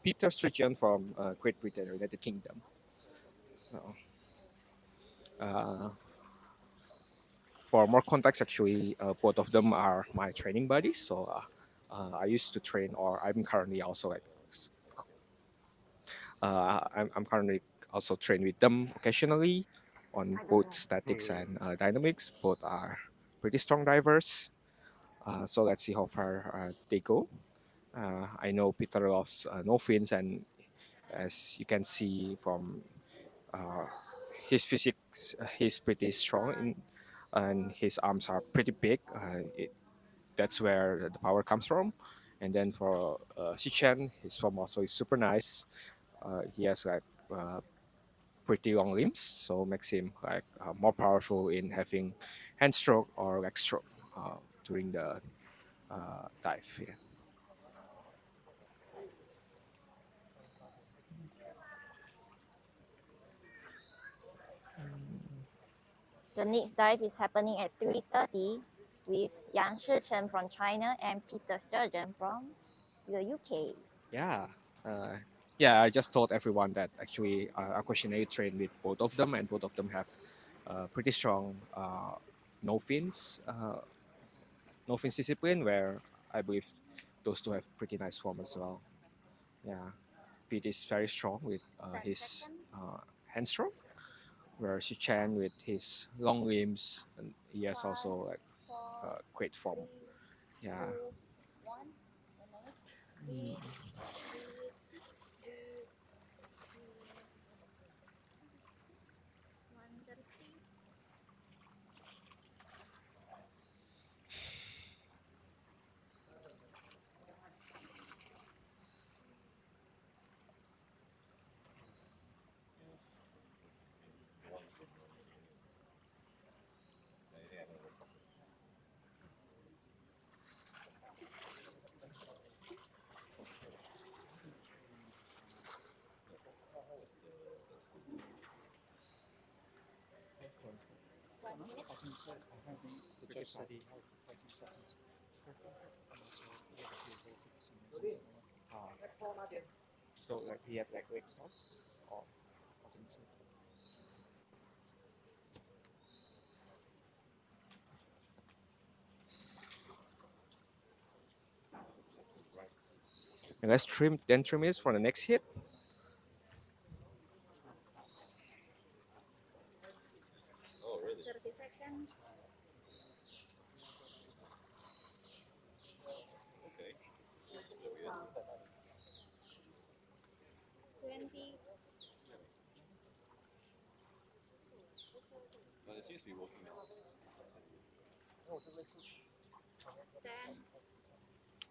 Peter Sturgeon from Great Britain, United Kingdom. So, for more context, actually, both of them are my training buddies. So, I used to train, or I'm currently also like, I'm currently also train with them occasionally on both statics and dynamics. Both are pretty strong divers. So let's see how far they go. I know Peter loves no fins, and as you can see from his physics, he's pretty strong, and his arms are pretty big. That's where the power comes from. And then for Shichen, his form also is super nice. He has like pretty long limbs, so makes him like more powerful in having hand stroke or leg stroke during the dive. Yeah. The next dive is happening at 3:30 with Yang Shichen from China and Peter Sturgeon from the UK. Yeah. Yeah, I just told everyone that actually I occasionally train with both of them, and both of them have pretty strong no fins discipline, where I believe those two have pretty nice form as well. Yeah, Pete is very strong with his hand stroke, where Shichen with his long limbs, and he has also like great form. Yeah. So like he had like legs on, or and let's trim 3 minutes for the next hit.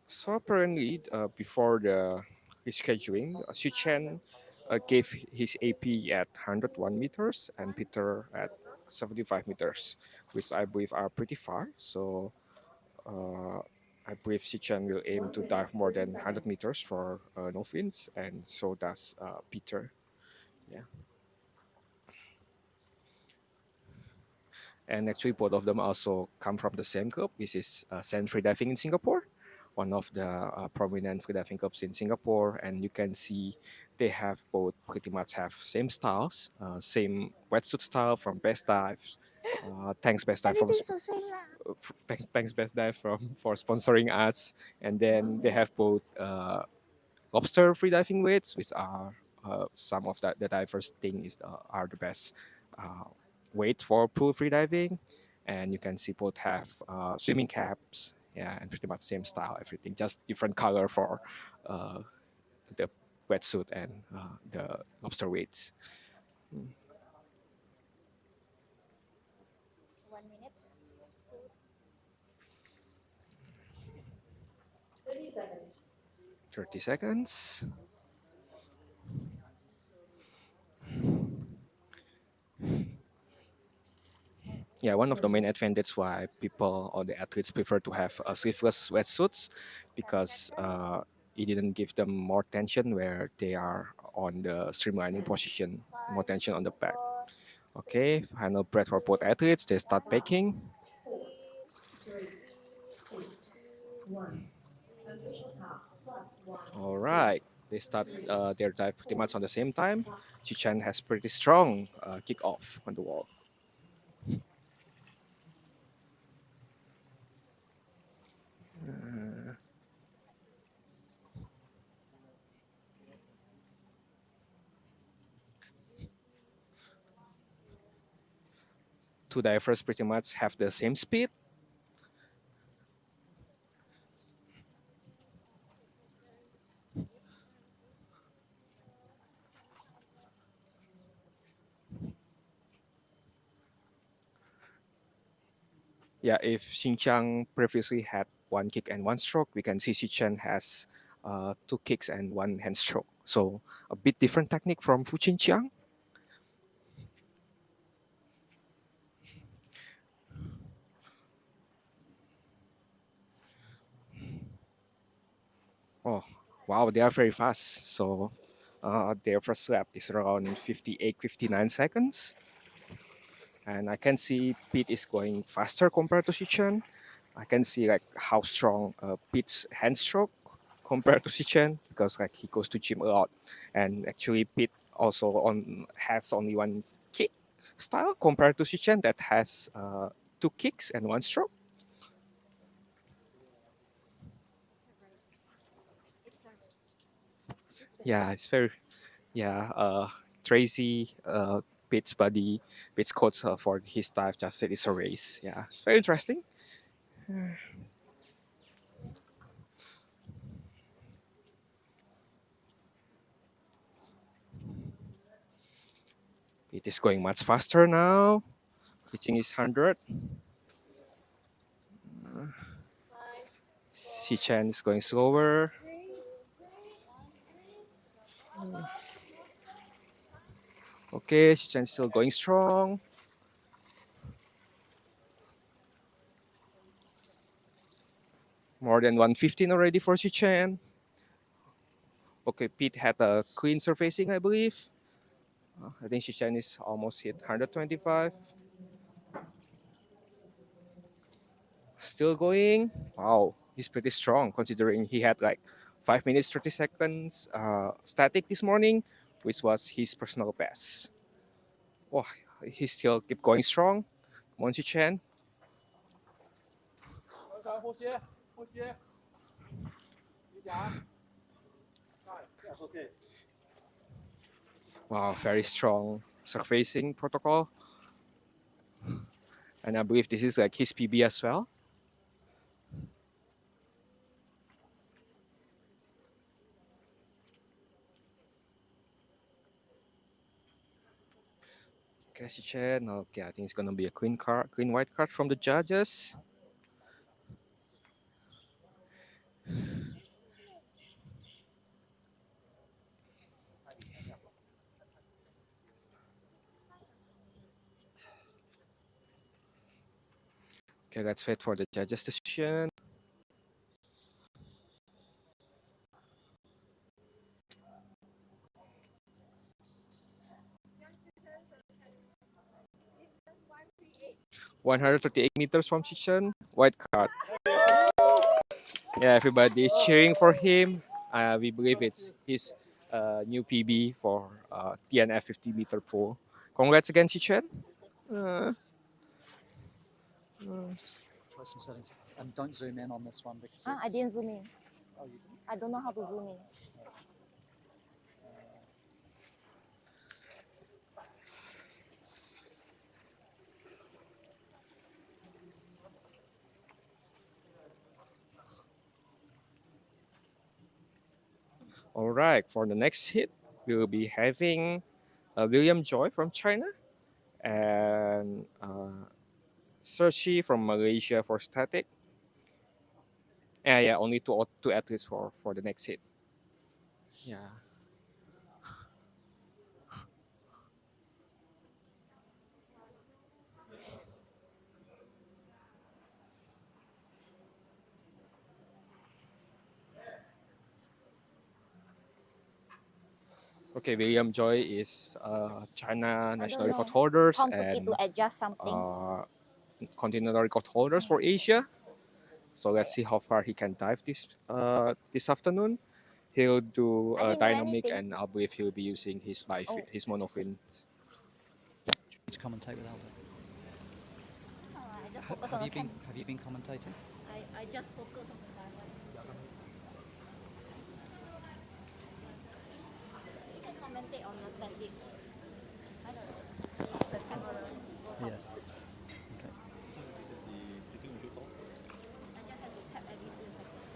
So apparently, before the rescheduling, Shichen gave his AP at 101 meters and Peter at 75 meters, which I believe are pretty far. So I believe Shichen will aim to dive more than 100 meters for no fins, and so does Peter. Yeah. And actually, both of them also come from the same club. This is Xien Freediving in Singapore, one of the prominent freediving clubs in Singapore. And you can see they have both pretty much have same styles, same wetsuit style from Best Dives. Thanks Best Dive thanks Best Dive for sponsoring us. And then they have both lobster freediving weights, which are some of the divers think are the best weight for pool freediving. And you can see both have swimming caps, yeah, and pretty much same style, everything, just different color for the wetsuit and the lobster weights. 1 minute. 30 seconds. 30 seconds. Yeah, one of the main advantages why people or the athletes prefer to have sleeveless wetsuits, because he didn't give them more tension where they are on the streamlining position, more tension on the back. Okay, final breath for both athletes. They start packing. 3, 2, 1. Official top +1. All right, they start their dive pretty much on the same time. Shichen has pretty strong kick-off on the wall. Two divers pretty much have the same speed. Yeah, if Xingqiang previously had one kick and one stroke, we can see Shichen has two kicks and one hand stroke. So a bit different technique from Fu Xingqiang. Oh, wow, they are very fast. So their first lap is around 58, 59 seconds. And I can see Pete is going faster compared to Shichen. I can see like how strong Pete's hand stroke compared to Shichen because like he goes to gym a lot. And actually Pete also has only one kick style compared to Shichen that has two kicks and one stroke. Yeah, it's very, yeah, Tracy, Pete's buddy, Pete's coach for his dive just said it's a race. Yeah, it's very interesting. It is going much faster now, reaching his 100. Shichen is going slower. Okay, Shichen is still going strong. More than 115 already for Shichen. Okay, Pete had a clean surfacing, I believe. I think Shichen is almost hit 125. Still going. Wow, he's pretty strong considering he had like 5 minutes 30 seconds static this morning, which was his personal best. Oh, he still keep going strong. Come on, Shichen. Wow, very strong surfacing protocol. And I believe this is like his PB as well. Okay, Shichen. Okay, I think it's gonna be a clean white card from the judges. Okay, let's wait for the judges' decision. $138 from Shichen, white card. Yeah, everybody is cheering for him. We believe it's his new PB for DNF 50-meter pool. Congrats again, Shichen. Try some settings. And don't zoom in on this one because I didn't zoom in. Oh, you didn't? I don't know how to zoom in. All right, for the next hit, we will be having William Joy from China and Serchi from Malaysia for static. Yeah, only two athletes for the next hit. Yeah. Okay, William Joy is China national know. record holders Tom took it and to adjust something. continental record holders for Asia. So let's see how far he can dive this afternoon. He'll do I didn't know dynamic, anything. and I believe he'll be using his his monofin. To commentate with Aldo. I just focus on the cam. Have you been commentating? I just focus on the camera. You can commentate on the static. I don't know. The camera. Yes. Okay. I just have to tap every 2 seconds.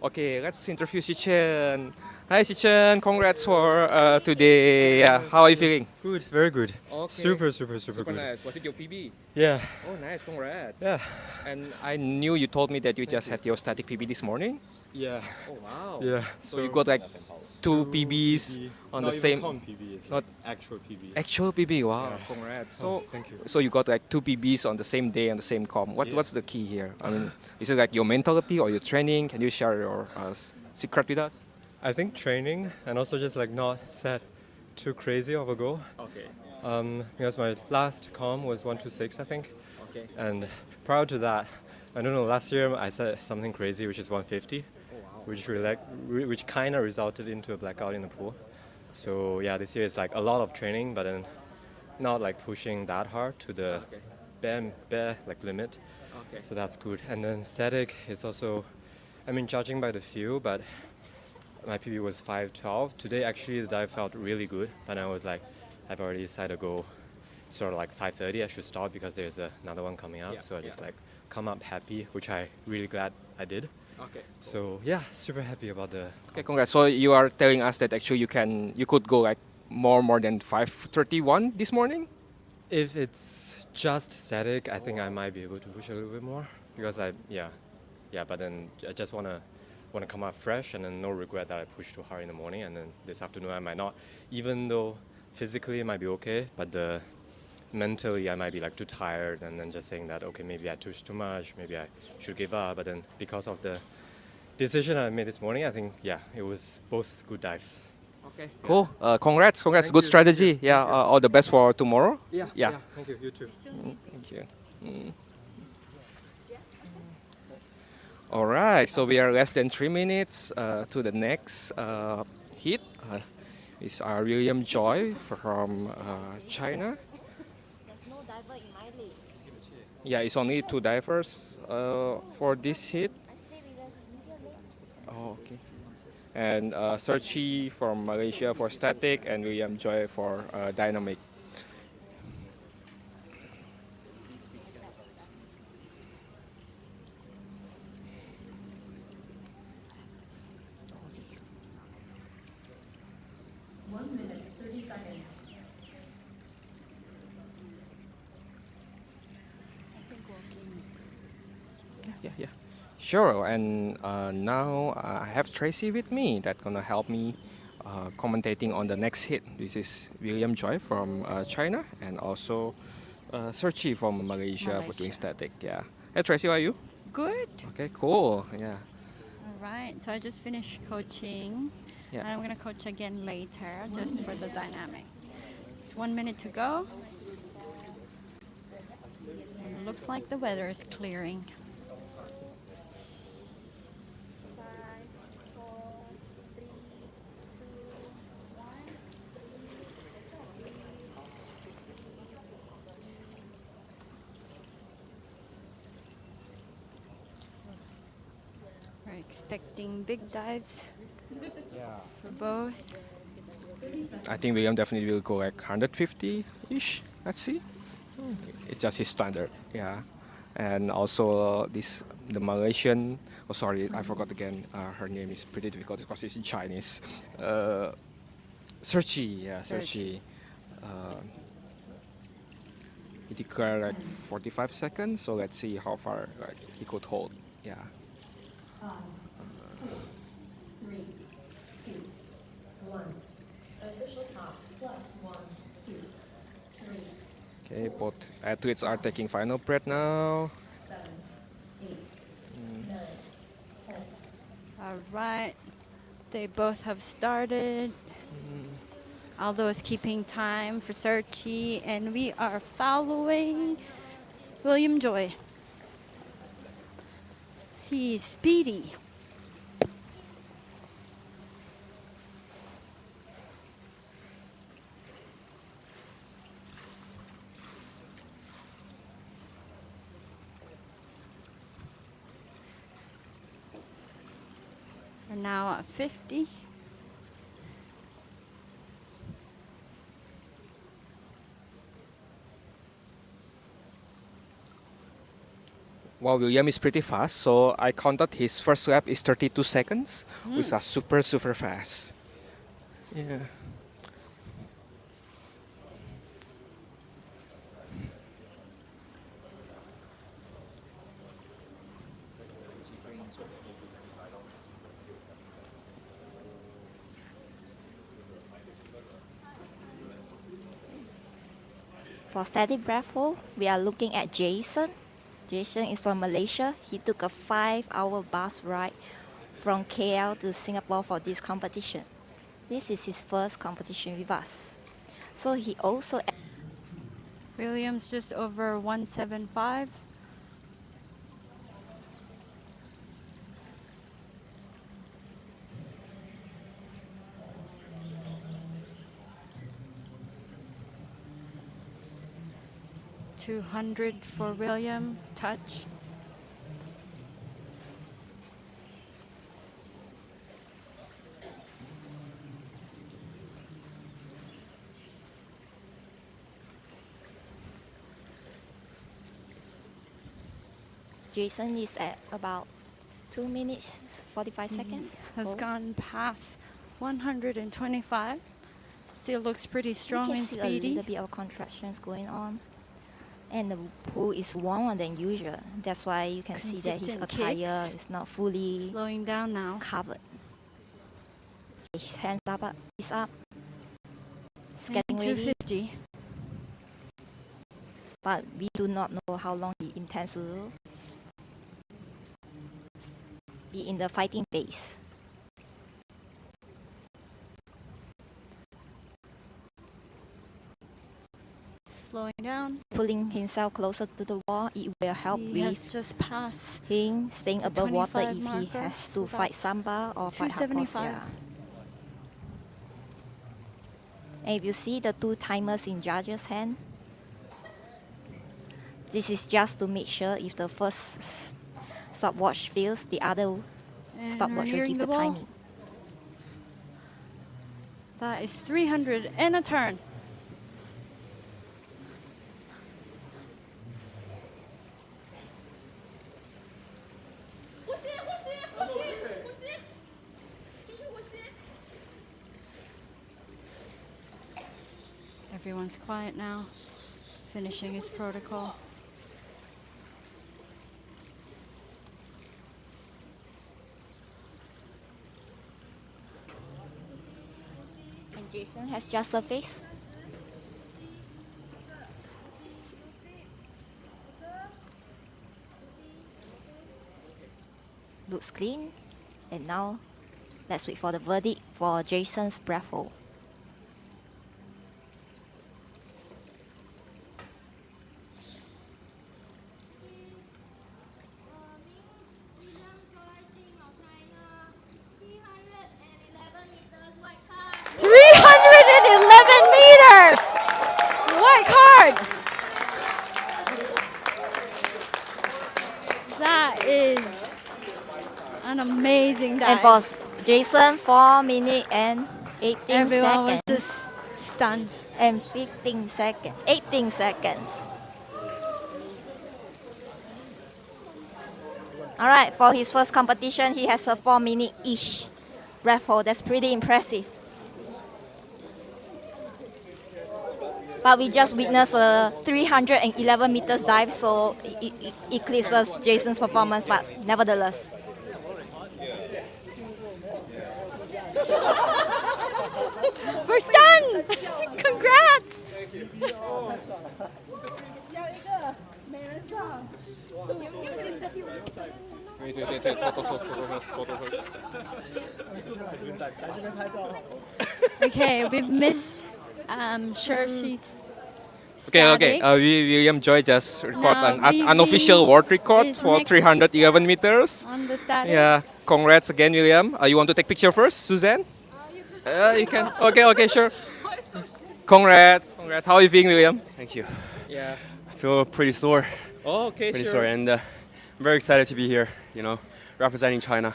Okay, let's interview Shichen. Hi Shichen, congrats for today. How are you feeling? Good, very good. Okay. Super good. Nice. Was it your PB? Yeah. Oh, nice. Congrats. Yeah. And I knew you told me that you just had your static PB this morning. Yeah. Oh wow. Yeah. So you got like two PBs on the same. PB, it's not actual PB. Actual PB. Wow. Yeah. Congrats. Oh, So thank you. So you got like two PBs on the same day on the same com. What's the key here? I mean, is it like your mentality or your training? Can you share your secret with us? I think training and also just like not set too crazy of a goal. Okay. Because my last com was 126, I think. Okay. And prior to that, I don't know, last year I set something crazy, which is 150. Oh wow. Which kind of resulted into a blackout in the pool. So yeah, this year is like a lot of training, but then not like pushing that hard to the bare like limit. Okay. So that's good. And then static is also, I mean, judging by the feel, but my PB was 512. Today actually the dive felt really good, but I was like, I've already decided to go sort of like 5:30. I should stop because there's another one coming up. Yeah, So I just like come up happy, which I really glad I did. Okay. So yeah, super happy about the. Okay, congrats. So you are telling us that actually you could go like more than 5:31 this morning? If it's just static, I think I might be able to push a little bit more because but then I just wanna come out fresh and then no regret that I pushed too hard in the morning, and then this afternoon I might not, even though physically it might be okay, but mentally I might be like too tired and then just saying that okay, maybe I pushed too much, maybe I should give up, but then because of the decision I made this morning, I think it was both good dives. Okay. Cool. Congrats. Thank Good you, strategy. thank you, Yeah. All the best for tomorrow. Yeah. Thank you. You too. Thank you. All right. So we are less than 3 minutes to the next hit. Is our William Joy from China. There's no diver in my league. Yeah, it's only 2 divers for this hit. Oh, okay. And Serchi from Malaysia for static, and William Joy for dynamic. Yeah. Sure, and now I have Tracy with me that's gonna help me commentating on the next hit. This is William Joy from China, and also Serchi from Malaysia for doing static. Yeah. Hey Tracy, how are you? Good. Okay, cool. Yeah. All right. So I just finished coaching. Yeah. And I'm gonna coach again later, just for the dynamic. It's 1 minute to go. And it looks like the weather is clearing. We're expecting big dives for both. I think William definitely will go like 150-ish. Let's see. It's just his standard. Yeah. And also the Malaysian. Oh, sorry, I forgot again. Her name is pretty difficult because it's in Chinese. Serchi. Yeah, Serchi. he declared like 45 seconds. So let's see how far like he could hold. Yeah. 5, 3, 2, 1. Official top plus 1, 2, 3. Okay, both athletes are taking final breath now. 7, 8, 9, 10. All right. They both have started. Aldo is keeping time for Searchy, and we are following William Joy. He's speedy. We're now at 50. Well, William is pretty fast, so I counted his first lap is 32 seconds, which is super fast. Yeah. For steady breath hold, we are looking at Jason. Jason is from Malaysia. He took a 5-hour bus ride from KL to Singapore for this competition. This is his first competition with us. So he also... Williams just over 175. $200 for William, touch. Jason is at about 2 minutes, 45 seconds. Has gone past 125. Still looks pretty strong and see speedy. a little bit of contractions going on. And the pool is warmer than usual. That's why you can see that his Consistent attire kicks. is not fully Slowing down now. covered. His hands up, he's up. It's And getting ready. 250. But we do not know how long he intends to be in the fighting phase. Slowing down. Pulling himself closer to the wall, it will help He has with just passed him staying the above water 25 if he marker, has to about fight Samba or fight hardcore. 275. And if you see the 2 timers in judge's hand, this is just to make sure if the first stopwatch fails, the other And stopwatch we're will nearing give the the wall. timing. That is 300 and a turn. Everyone's quiet now, finishing his protocol. And Jason has just surfaced. Looks clean. And now, let's wait for the verdict for Jason's breath hold. White card! That is an amazing dive. And for Jason, 4 minutes and 18 Everyone was seconds. just stunned. And 15 seconds, 18 seconds. All right, for his first competition, he has a 4-minute-ish breath hold. That's pretty impressive. but we just witnessed a 311 meters dive, so it eclipses Jason's performance, but nevertheless. We're done! Congrats! Okay, we've missed Shershey's. Okay. William Joy just record Now, an Vivi unofficial world record is for next 311 meters. On the static. Yeah, congrats again, William. You want to take picture first, Suzanne? You can. Okay, sure. Congrats. How are you feeling, William? Thank you. Yeah. I feel pretty sore. Oh, okay, Pretty sure. sore, and I'm very excited to be here. Representing China.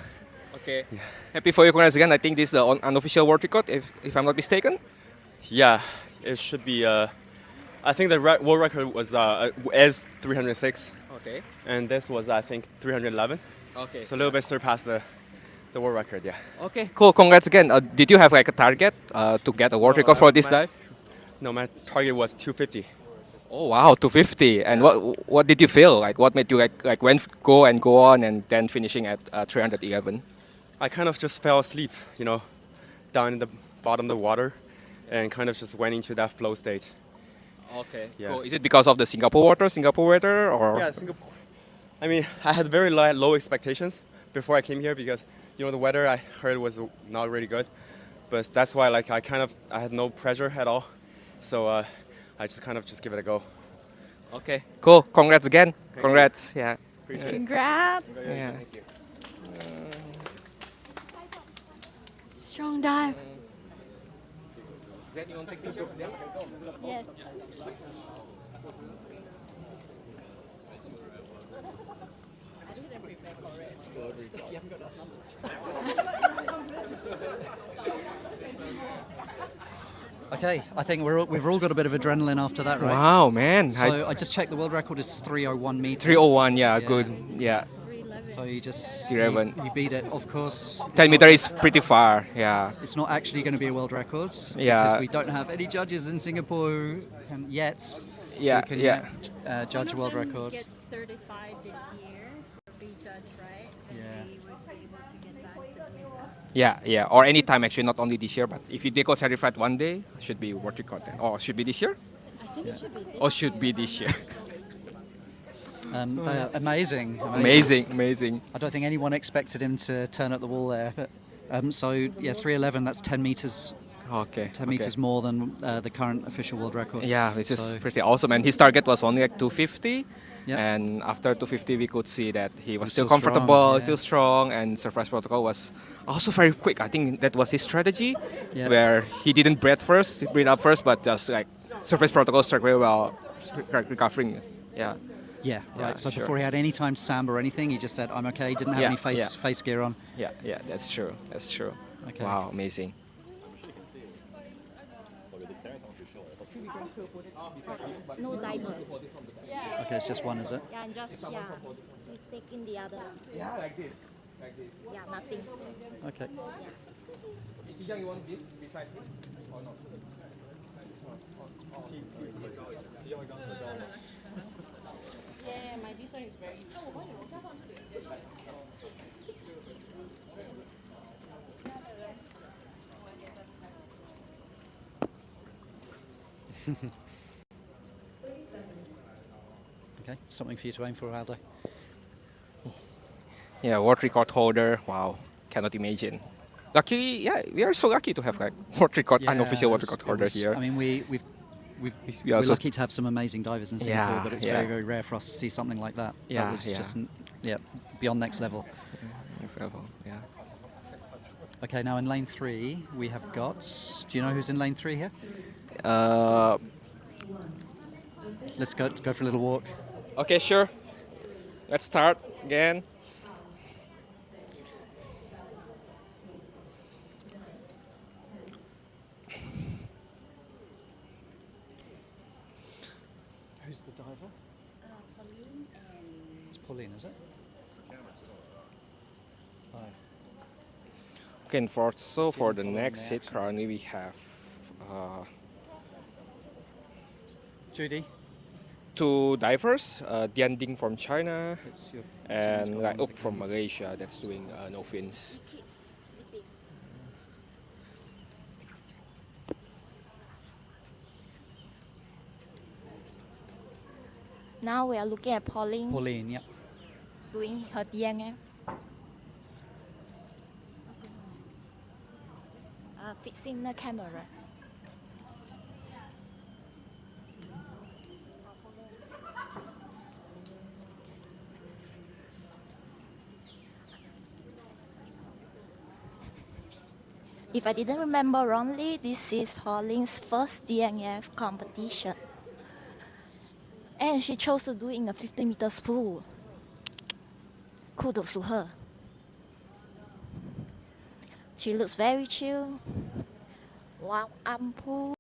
Okay. Yeah. Happy for you, congrats again. I think this is the unofficial world record, if I'm not mistaken. Yeah, it should be. I think the world record was is 306. Okay. And this was, I think, 311. Okay. So a little bit surpassed the world record. Yeah. Okay, cool. Congrats again. Did you have like a target to get a world record for this dive? No, my target was 250. Oh wow, 250. And what did you feel like? What made you like go on and then finishing at 311? I kind of just fell asleep, down in the bottom of the water, and kind of just went into that flow state. Okay. Yeah. Cool. Is it because of the Singapore weather, or? Yeah, Singapore. I mean, I had very low expectations before I came here because the weather I heard was not really good, but that's why I had no pressure at all, so I just kind of give it a go. Okay. Cool. Congrats again. Congrats. Yeah. Appreciate it. Congrats. Yeah. Thank you. Strong dive. You want to take picture of them? Yes. Okay, I think we've all got a bit of adrenaline after that, right? Wow, man. So I just checked, the world record is 301 meters. 301, yeah, good. Yeah. So you just 311. you beat it, of course. 10 meters is pretty far. Yeah. It's not actually going to be a world record. Yeah. Because we don't have any judges in Singapore yet. Yeah, who can yeah. yet, judge a world record. Get certified this year, be judged, right? And Yeah. they would be able to get back to Jamaica. Yeah. Or any time actually, not only this year, but if you got certified one day, should be world record then. Or should be this year? I think it should be this Or should be this year. They're amazing. Amazing. I don't think anyone expected him to turn up the wall there. But, so yeah, 311. That's 10 meters. Okay. 10 meters more than the current official world record. Yeah, which is So- pretty awesome. And his target was only like 250. Yep. And after 250, we could see that he was still still strong, comfortable, yeah. still strong, and surprise protocol was also very quick. I think that was his strategy, Yeah. where he didn't breathe up first, but just like surface protocol struck very well, recovering. Yeah. Yeah, right. Yeah, So sure. before he had any time to samba or anything, he just said, "I'm okay." Didn't have Yeah, any face gear on. Yeah, that's true. Okay. Wow, amazing. No diver. Okay, it's just one, is it? Yeah, and just he's taking the other. Yeah, like this. Yeah, nothing. Okay. Xingqiang, you want this beside him or not? Yeah, my this one is very. Okay, something for you to aim for, Aldo. Yeah, world record holder. Wow, cannot imagine. Lucky, yeah, we are so lucky to have like world record, unofficial world record holder here. I mean, we're also- lucky to have some amazing divers in Singapore, Yeah, but it's yeah. very, very rare for us to see something like that. Yeah, That was yeah. just beyond next level. Next level, yeah. Okay, now in lane 3 we have got. Do you know who's in lane 3 here? Let's go for a little walk. Okay, sure. Let's start again. Who's the diver? It's Pauline, is it? Okay, and for the next hit, currently we have Judy. 2 divers, DYN from China It's your, and like Uk from Malaysia that's doing no fins. Now we are looking at Pauline Pauline, yeah. doing her DNF. Fixing the camera. If I didn't remember wrongly, this is Pauline's first DNF competition. And she chose to do it in a 50 meters pool. Kudos to her. She looks very chill. One arm pull.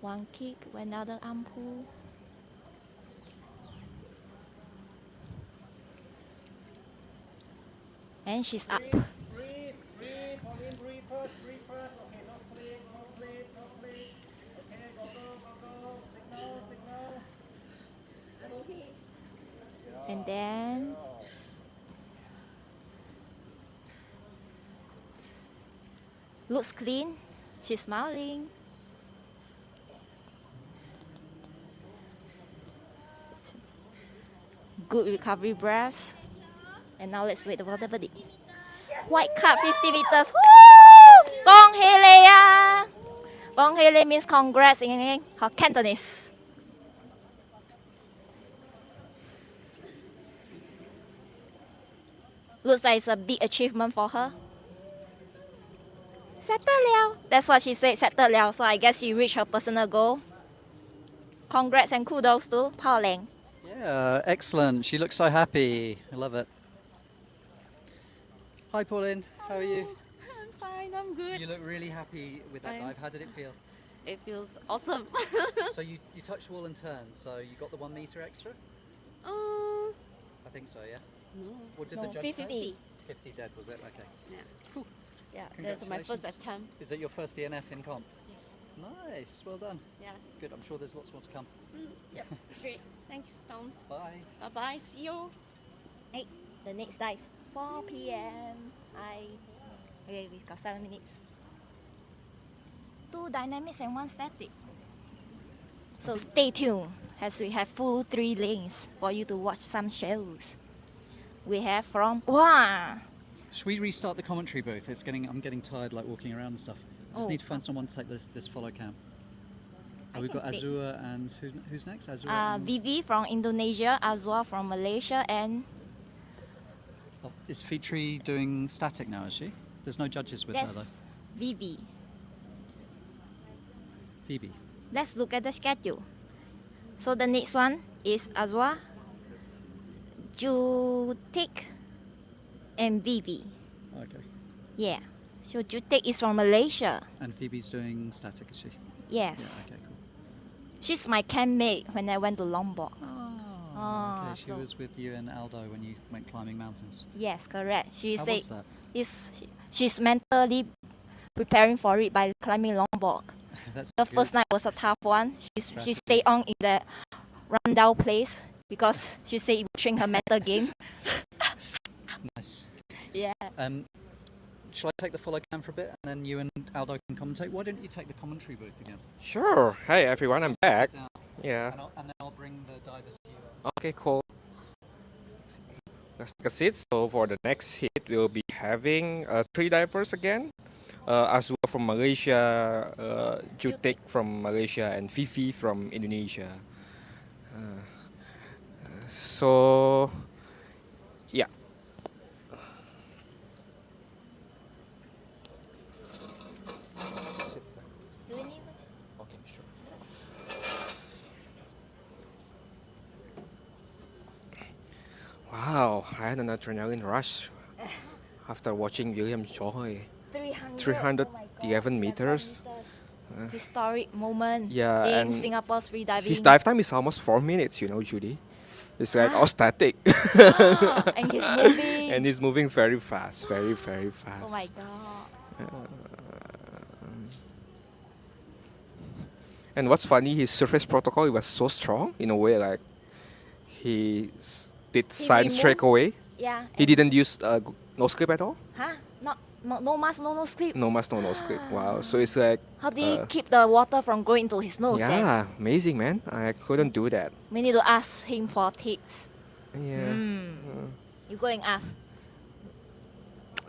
One kick, another arm pull. And she's up. Breathe, Pauline, breathe first. Okay, no split. Okay, go. Signal. And then looks clean. She's smiling. Good recovery breaths. And now let's wait for the verdict. White card 50 meters. Woo! Gong hei lei ya! Gong hei lei means congrats in her Cantonese. Looks like it's a big achievement for her. Settle liao. That's what she said, settle liao. So I guess she reached her personal goal. Congrats and kudos to Pauline. Yeah, excellent. She looks so happy. I love it. Hi, Pauline. How are you? I'm fine, I'm good. You look really happy with that dive. How did it feel? It feels awesome. So you touched wall and turned, so you got the 1 meter extra? I think so, yeah? No. What did No, the judge 50. say? 50 dead, was it? Okay. Yeah. Cool. Yeah, that's my first attempt. Is it your first DNF in comp? Yes. Nice, well done. Yeah. Good, I'm sure there's lots more to come. Yep, great. Thanks, Tom. Bye. Bye-bye, see you. Hey, the next dive, 4 p.m. Okay, we've got 7 minutes. 2 dynamics and 1 static. So stay tuned as we have full 3 lanes for you to watch some shows. We have from Wow. Should we restart the commentary booth? I'm getting tired like walking around and stuff. I just need to find someone to take this follow cam. We've got Azua and who's next? Azua and Vivi from Indonesia, Azua from Malaysia, and is Fitri doing static now, is she? There's no judges with her though. Vivi. Vivi. Let's look at the schedule. So the next one is Azua, Teik, and Vivi. Okay. Yeah. So Teik is from Malaysia. And Phoebe's doing static, is she? Yes. Yeah, okay, cool. She's my campmate when I went to Lombok. Oh, okay. She was with you and Aldo when you went climbing mountains. Yes, correct. She How said was that? she's mentally preparing for it by climbing Lombok. That's the good. first night was a tough one. She stayed on in the rundown place because she said it would shrink her mental game. Nice. Yeah. Shall I take the follow cam for a bit and then you and Aldo can commentate? Why don't you take the commentary booth again? Sure. Hey everyone, I'm back. Yeah. And then I'll bring the divers to you. Okay, cool. Let's take a seat. So for the next hit, we'll be having 3 divers again. Azua from Malaysia, Teik from Malaysia, and Vivi from Indonesia. So, yeah. Okay, sure. Wow, I had an adrenaline rush after watching William Choi. 311 meters. Historic moment Yeah, in and Singapore's freediving. his dive time is almost 4 minutes, you know, Judy. It's like all static. And he's moving. And he's moving very fast, very fast. Oh my god. And what's funny, his surface protocol, it was so strong in a way, like he did sign straight away. Yeah. He didn't use no script at all. Huh? No mask, no script. No mask, no script. Wow. So it's like. How do you keep the water from going to his nose? Yeah, then? amazing, man. I couldn't do that. We need to ask him for tips. Yeah. You go and ask.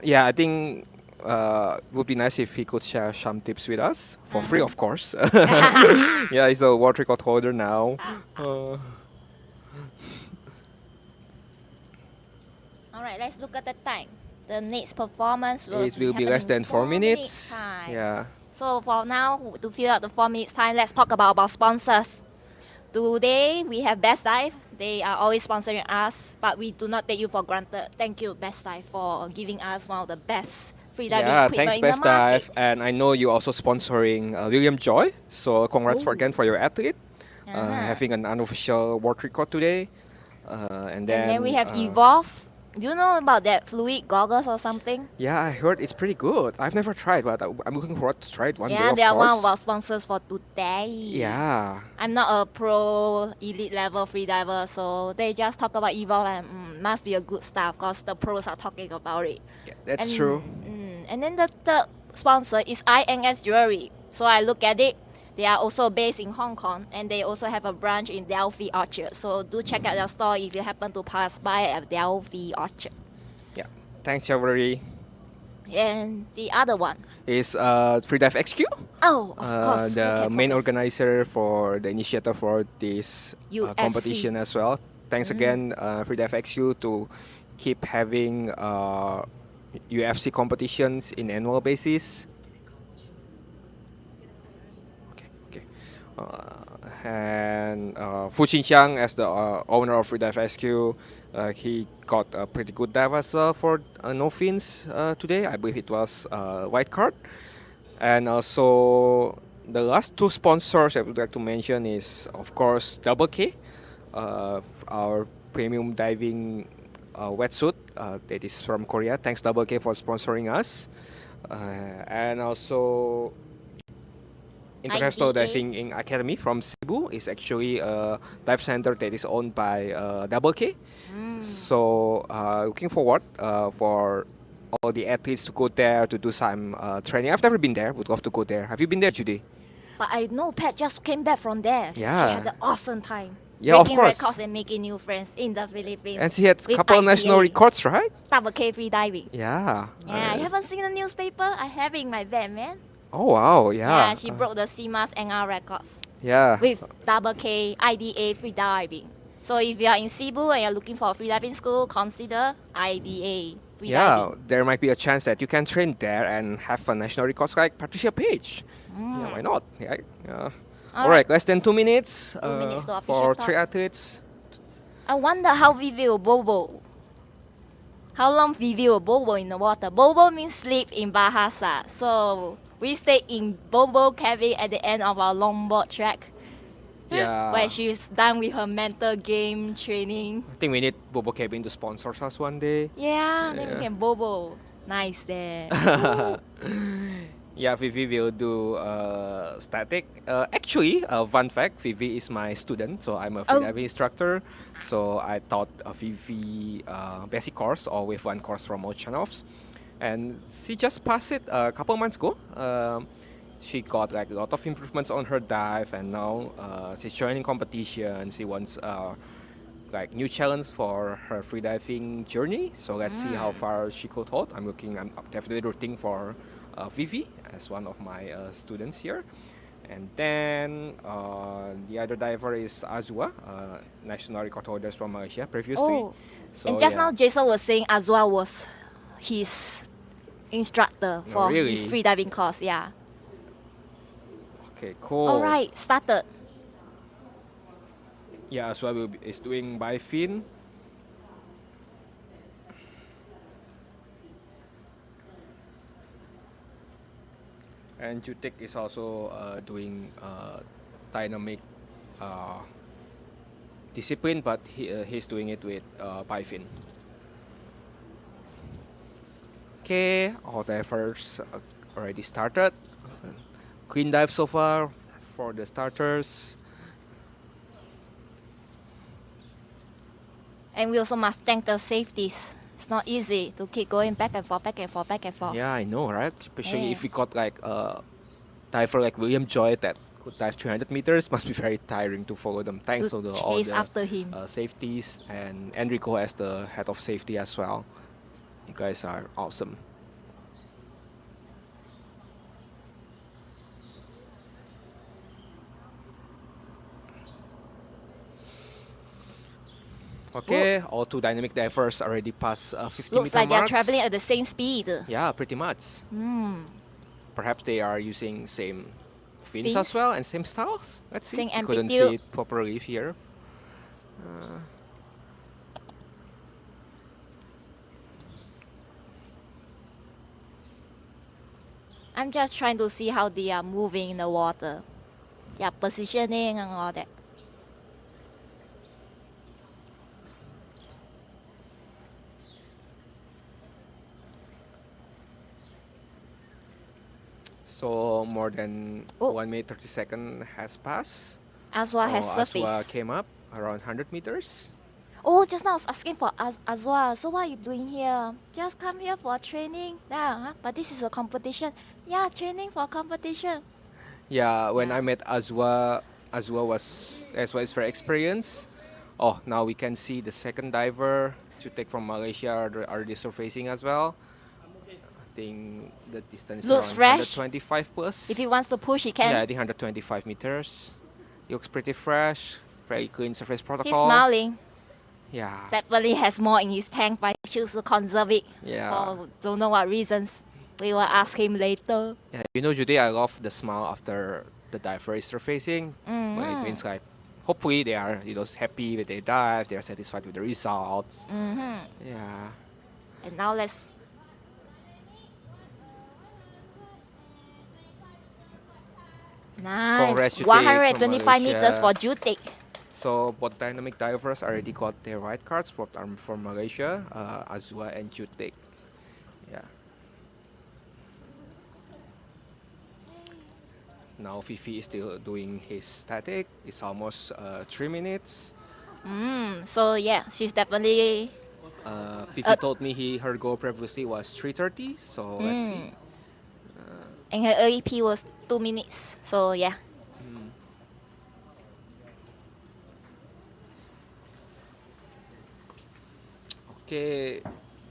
Yeah, I think it would be nice if he could share some tips with us for free, of course. Yeah, he's a world record holder now. Alright, let's look at the time. The next performance will be less than 4 minutes. Time. Yeah. So for now, to fill out the 4 minutes time, let's talk about our sponsors. Today we have Best Dive. They are always sponsoring us, but we do not take you for granted. Thank you, Best Dive, for giving us one of the best freediving equipment thanks in Best the market. Dive, and I know you're also sponsoring William Joy. So congrats again for your athlete having an unofficial world record today. And then we have Evolve. Do you know about that fluid goggles or something? Yeah, I heard it's pretty good. I've never tried, but I'm looking forward to try it one day. Yeah, of they are course. one of our sponsors for today. Yeah. I'm not a pro elite level freediver, so they just talk about Evolve and must be a good stuff because the pros are talking about it. Yeah, that's true. And then the third sponsor is INS Jewelry. So I look at it. They are also based in Hong Kong, and they also have a branch in Delphi Orchard. So do check out their store if you happen to pass by at Delphi Orchard. Yeah. Thanks, Chivalry. And the other one is Freedive XQ. Oh, of course. The main organizer for the initiator for this competition as well. Thanks again, Freedive XQ, to keep having UFC competitions in annual basis. And Xingqiang, as the owner of Freedive SQ, he got a pretty good dive as well for no fins today. I believe it was white card. And also the last two sponsors I would like to mention is, of course, Double K, our premium diving wetsuit that is from Korea. Thanks Double K for sponsoring us. And also International Diving Academy from Cebu is actually a dive center that is owned by Double K. So looking forward for all the athletes to go there to do some training. I've never been there, would love to go there. Have you been there, Judy? But I know Pat just came back from there. Yeah. She had an awesome time. Yeah, of breaking course. records and making new friends in the Philippines. And she had a couple of national records, right? Double K free diving. Yeah. Yeah, you haven't seen the newspaper? I have it in my bag, man. Oh wow, yeah. Yeah, she broke the CMAS NR records. Yeah. With Double K IDA free diving. So if you are in Cebu and you're looking for a free diving school, consider IDA free diving. There might be a chance that you can train there and have a national records like Patricia Page. Yeah, why not? Yeah. All right, less than 2 minutes, 2 minutes to for official 3 talk. athletes. I wonder how Vivi will bobo. How long Vivi will bobo in the water? Bobo means sleep in Bahasa. So we stay in Bobo cabin at the end of our longboard track. Yeah. Where she's done with her mental game training. I think we need Bobo Cabin to sponsor us one day. Yeah, then we can bobo. Nice there. Yeah, Vivi will do static. Actually, fun fact, Vivi is my student, so I'm a freediving instructor. So I taught Vivi basic course or with one course from all channels. And she just passed it a couple months ago. She got like a lot of improvements on her dive, and now she's joining competition. She wants like new challenge for her freediving journey. So let's see how far she could hold. I'm definitely rooting for Vivi as one of my students here. And then the other diver is Azua, national record holders from Malaysia previously. So, and just now Jason was saying Azua was his instructor for his freediving course. Yeah. Okay, cool. All right, started. Yeah, Azua is doing bifin. And Teik is also doing dynamic discipline, but he's doing it with bifin. Okay, all divers already started. Clean dive so far for the starters. And we also must thank the safeties. It's not easy to keep going back and forth, back and forth, back and forth. Yeah, I know, right? Especially Yeah. if we got like a diver like William Joy that could dive 300 meters, must be very tiring to follow them. Thanks To to all chase the after him. safeties and Enrico as the head of safety as well. You guys are awesome. Okay, all two dynamic divers already passed 50 Looks meter like they're marks. traveling at the same speed. Yeah, pretty much. Hmm. Perhaps they are using same fins Fins? as well and same styles. Let's see. Xing and Couldn't Peter. see it properly here. I'm just trying to see how they are moving in the water. Their positioning and all that. So more than 1 minute 30 seconds has passed. Azua has Azua surfaced. came up around 100 meters. Oh, just now I was asking for Azua. So what are you doing here? Just come here for training. Yeah, huh? But this is a competition. Yeah, training for competition. Yeah, when I met Azua is very experienced. Oh, now we can see the second diver to take from Malaysia are already surfacing as well. I think the distance Looks is fresh. around 125 plus. If he wants to push, he can. Yeah, the 125 meters. Looks pretty fresh. Very clean surface protocol. He's smiling. Yeah. Definitely has more in his tank, but he chooses to conserve it. Yeah. For don't know what reasons. We will ask him later. Yeah, you know, Judy, I love the smile after the diver is surfacing. But it means like, hopefully they are, happy with their dive. They are satisfied with the results. Yeah. And now let's. Nice. Congrats, Teik, 125 from meters for Malaysia. Teik. So both dynamic divers already got their white cards from Malaysia, Azua and Teik. Yeah. Now Vivi is still doing his static. It's almost 3 minutes. So yeah, she's definitely. Vivi told me her goal previously was 3:30. So let's see. And her AEP was 2 minutes. So yeah. Okay,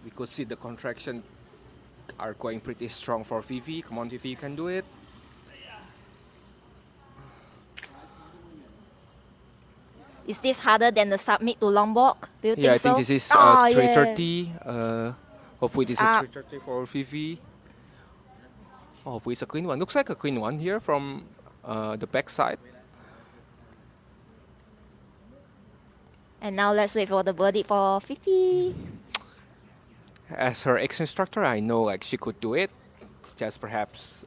we could see the contraction are going pretty strong for Vivi. Come on, Vivi, you can do it. Is this harder than the submit to Lombok? Do you think so? Yeah, I think this is Oh, 3:30. Hopefully this is Up. 3:30 for Vivi. Oh, hopefully it's a clean one. Looks like a clean one here from the back side. And now let's wait for the verdict for 50. As her ex-instructor, I know like she could do it. Just perhaps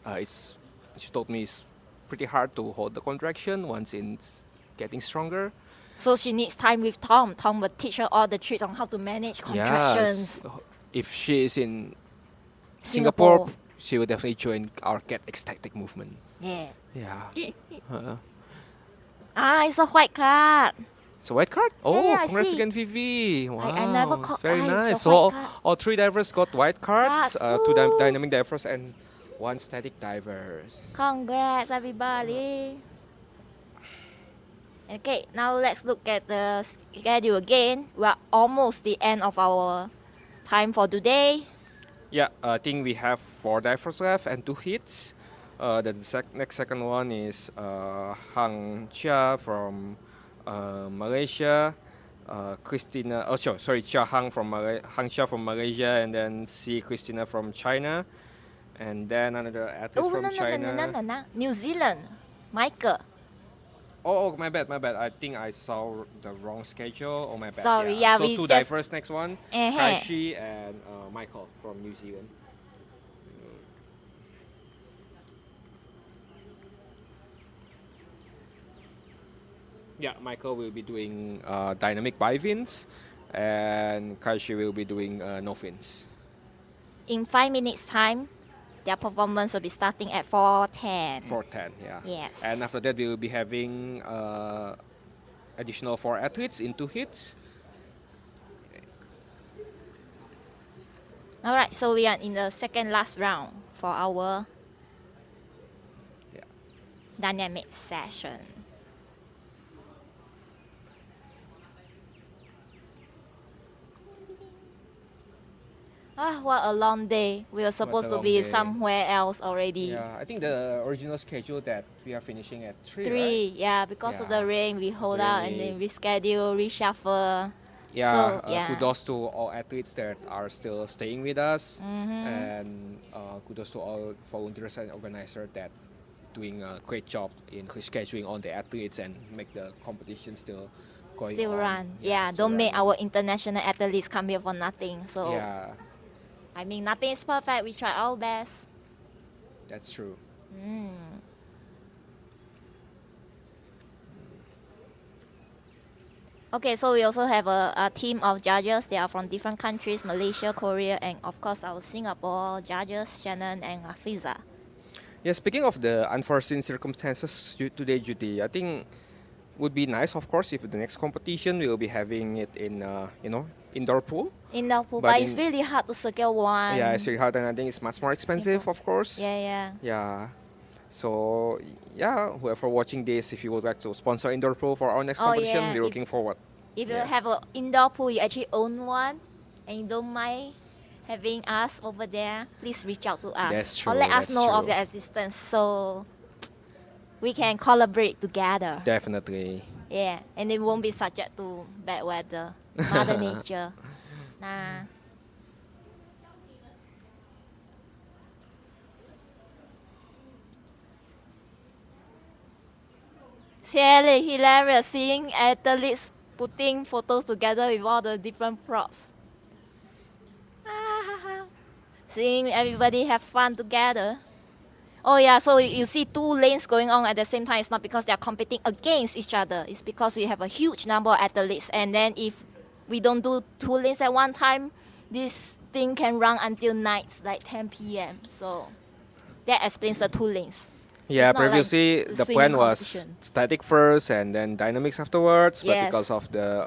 she told me it's pretty hard to hold the contraction once it's getting stronger. So she needs time with Tom. Tom will teach her all the tricks on how to manage contractions. Yes. If she is in Singapore, she will definitely join our cat ecstatic movement. Yeah. Yeah. It's a white card. It's a white card? Oh, Yeah, I congrats see. again, Vivi. Wow, I never caught very it's a nice. white So card. all 3 divers got white cards, Cards, 2 woo. dynamic divers and 1 static divers. Congrats, everybody. Okay, now let's look at the schedule again. We are almost the end of our time for today. Yeah, I think we have 4 divers left and 2 hits. The next second one is Hang Chia from Malaysia, Christina. Oh, sorry, Chia Hang from Hang Chia from Malaysia, and then Christina from China, and then another athlete from China. No. New Zealand, Michael. Oh, my bad. I think I saw the wrong schedule. Oh, my bad. Sorry, yeah, so we 2 just- divers next one. Uh-huh. Kaishi and Michael from New Zealand. Yeah, Michael will be doing dynamic bifins, and Kaishi will be doing no fins. In 5 minutes time, their performance will be starting at 4:10. 4:10, yeah. Yes. And after that, we will be having additional 4 athletes in 2 heats. All right, so we are in the second last round for our dynamic session. Ah, what a long day. We were supposed to be somewhere else already. Yeah, I think the original schedule that we are finishing at 3, 3, right? yeah, because of the rain, we hold out and then reschedule, reshuffle. Yeah, So, yeah. kudos to all athletes that are still staying with us, and kudos to all volunteers and organizers that doing a great job in rescheduling all the athletes and make the competition still going on. run. Yeah, don't make our international athletes come here for nothing. So, Yeah, I mean, nothing is perfect. We try our best. that's true. Okay, so we also have a team of judges. They are from different countries, Malaysia, Korea, and of course our Singapore judges, Shannon and Fiza. Yeah, speaking of the unforeseen circumstances today, Judy, I think would be nice, of course, if the next competition we will be having it in, indoor pool. Indoor pool, but it's really hard to secure one. Yeah, it's really hard, and I think it's much more expensive, of course. Yeah. Yeah. So, yeah, whoever watching this, if you would like to sponsor indoor pool for our next competition, we're looking forward. If you have an indoor pool, you actually own one, and you don't mind having us over there, please reach out to us. That's true, or let us that's know of true. your existence so we can collaborate together. Definitely. Yeah, and it won't be subject to bad weather, Mother Nature. Nah. It's really hilarious seeing athletes putting photos together with all the different props. Seeing everybody have fun together. Oh yeah, so you see 2 lanes going on at the same time. It's not because they are competing against each other. It's because we have a huge number of athletes. And then if we don't do 2 lanes at one time, this thing can run until nights, like 10 p.m. So that explains the 2 lanes. Yeah, It's not previously like the swimming plan was competition. static first and then dynamics afterwards. But Yes. because of the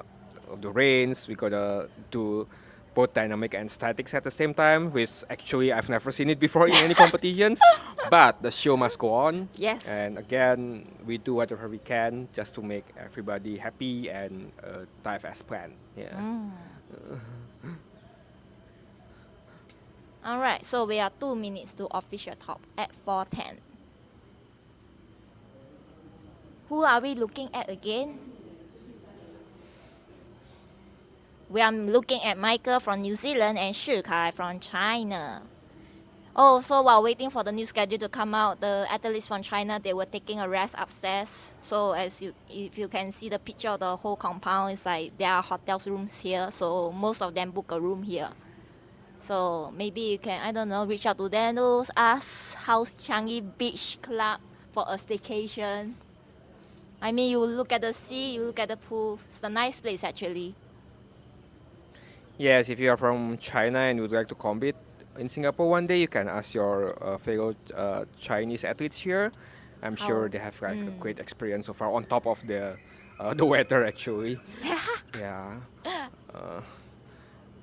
rains, we gotta do both dynamic and statics at the same time, which actually I've never seen it before in any competitions. But the show must go on. Yes. And again, we do whatever we can just to make everybody happy and dive as planned. Yeah. All right, so we are 2 minutes to official top at 4:10. Who are we looking at again? We are looking at Michael from New Zealand and Shikai from China. Oh, so while waiting for the new schedule to come out, the athletes from China, they were taking a rest upstairs. So if you can see the picture of the whole compound, it's like there are hotel rooms here. So most of them book a room here. So maybe you can, I don't know, reach out to them, ask how's Changi Beach Club for a staycation. I mean, you look at the sea, you look at the pool. It's a nice place actually. Yes, if you are from China and would like to compete in Singapore one day, you can ask your fellow Chinese athletes here. I'm sure they have like a great experience so far on top of the weather actually. Yeah.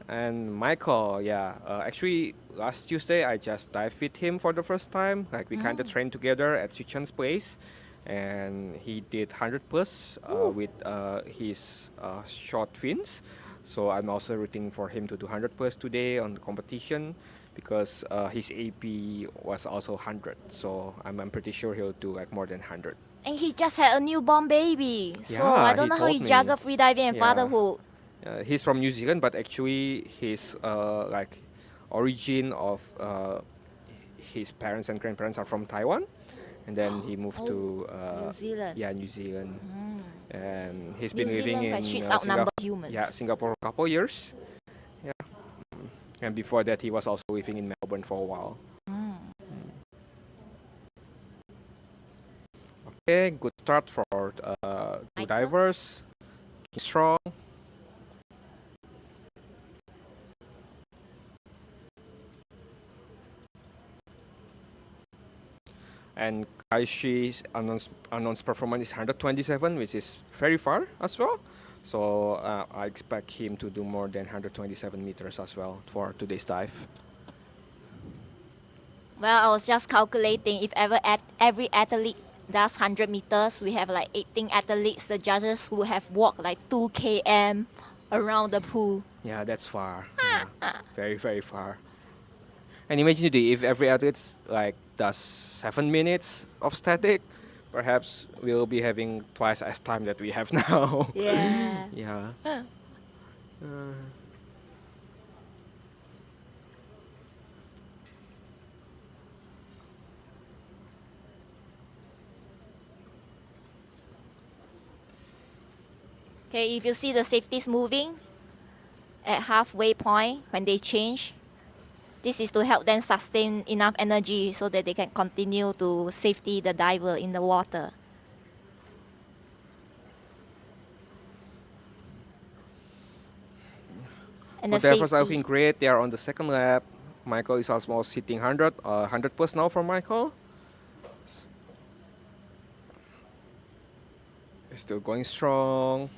And Michael, actually last Tuesday I just dived with him for the first time. Like we kind of trained together at Shichen's place, and he did 100 plus with his short fins. So I'm also rooting for him to do 100 plus today on the competition because his AP was also 100. So I'm pretty sure he'll do like more than 100. And he just had a newborn baby. So Yeah, I don't he know how he told me. juggles freediving and Yeah. fatherhood. He's from New Zealand, but actually his like origin of his parents and grandparents are from Taiwan, and then he moved to New Zealand. Yeah, New Zealand, and he's New been living Zealand in can ships outnumber humans. Singapore for a couple years. Yeah, and before that he was also living in Melbourne for a while. Okay, good start for two divers. Strong. And Kaishi's announced performance is 127, which is very far as well. So I expect him to do more than 127 meters as well for today's dive. Well, I was just calculating if every athlete does 100 meters, we have like 18 athletes. The judges who have walked like 2 km around the pool. Yeah, that's far. Yeah. Very, very far. And imagine if every athlete like does 7 minutes of static, perhaps we'll be having twice as time that we have now. Yeah. Yeah. Okay, if you see the safeties moving at halfway point when they change, this is to help them sustain enough energy so that they can continue to safety the diver in the water. And the Divers are safety. looking great. They are on the second lap. Michael is almost hitting 100 plus now for Michael. He's still going strong.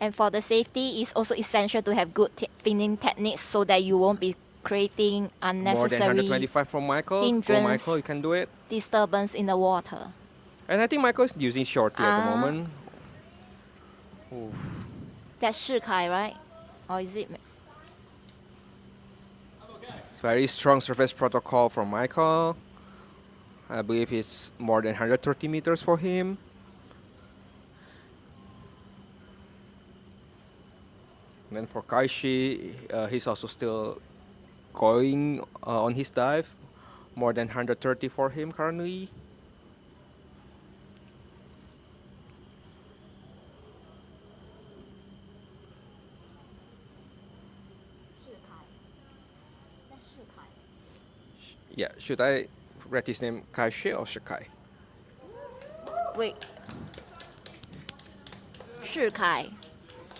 And for the safety, it's also essential to have good finning techniques so that you won't be creating More than unnecessary 125 from Michael. Go hindrance, Michael, you can do it. disturbance in the water. And I think Michael is using shorty at the moment. Ooh. That's Shikai, right? Or is it? Very strong surface protocol from Michael. I believe it's more than 130 meters for him. And then for Kaishi, he's also still going on his dive. More than 130 for him currently. Yeah, should I write his name Kaishi or Shikai? Wait. Shikai.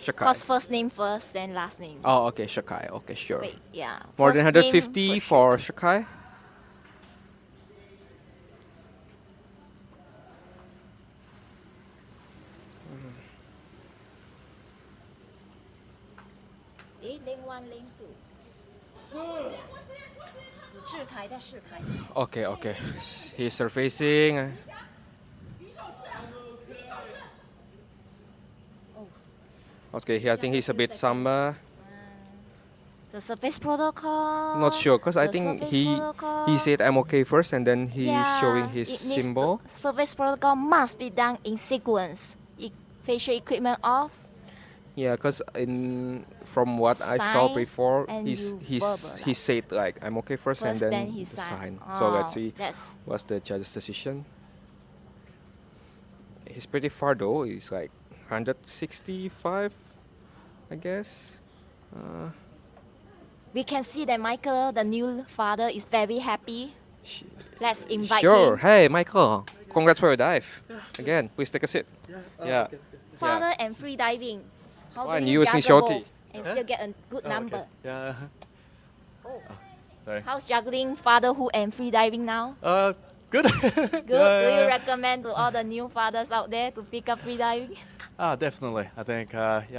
Shikai. Cause first name first, then last name. Oh, okay, Shikai. Okay, sure. Wait, yeah. More than First name 150 for Shikai. Lane 1, lane 2. Shikai, that's Shikai. Okay, okay. He's surfacing. Okay, I think he's a bit samba. The surface protocol. Not sure, because I the think surface he protocol. said I'm okay first, and then he's Yeah, showing his it needs symbol. to- surface protocol must be done in sequence. Facial equipment off. Yeah, because from what I saw Sign before, and he verbalize. said like I'm okay first, and First, then then he the sign. sign. So let's Oh, see that's- what's the judge's decision. He's pretty far though. He's like 165, I guess. We can see that Michael, the new father, is very happy. Let's invite Sure. him. Hey, Michael. Congrats for your dive. Again, please take a seat. Yeah. Father and free diving. How Why, do and you you using juggle shorty? both and still get a good number? Yeah. Sorry. How's juggling fatherhood and free diving now? Good. Good. Do you recommend to all the new fathers out there to pick up free diving? Definitely. I think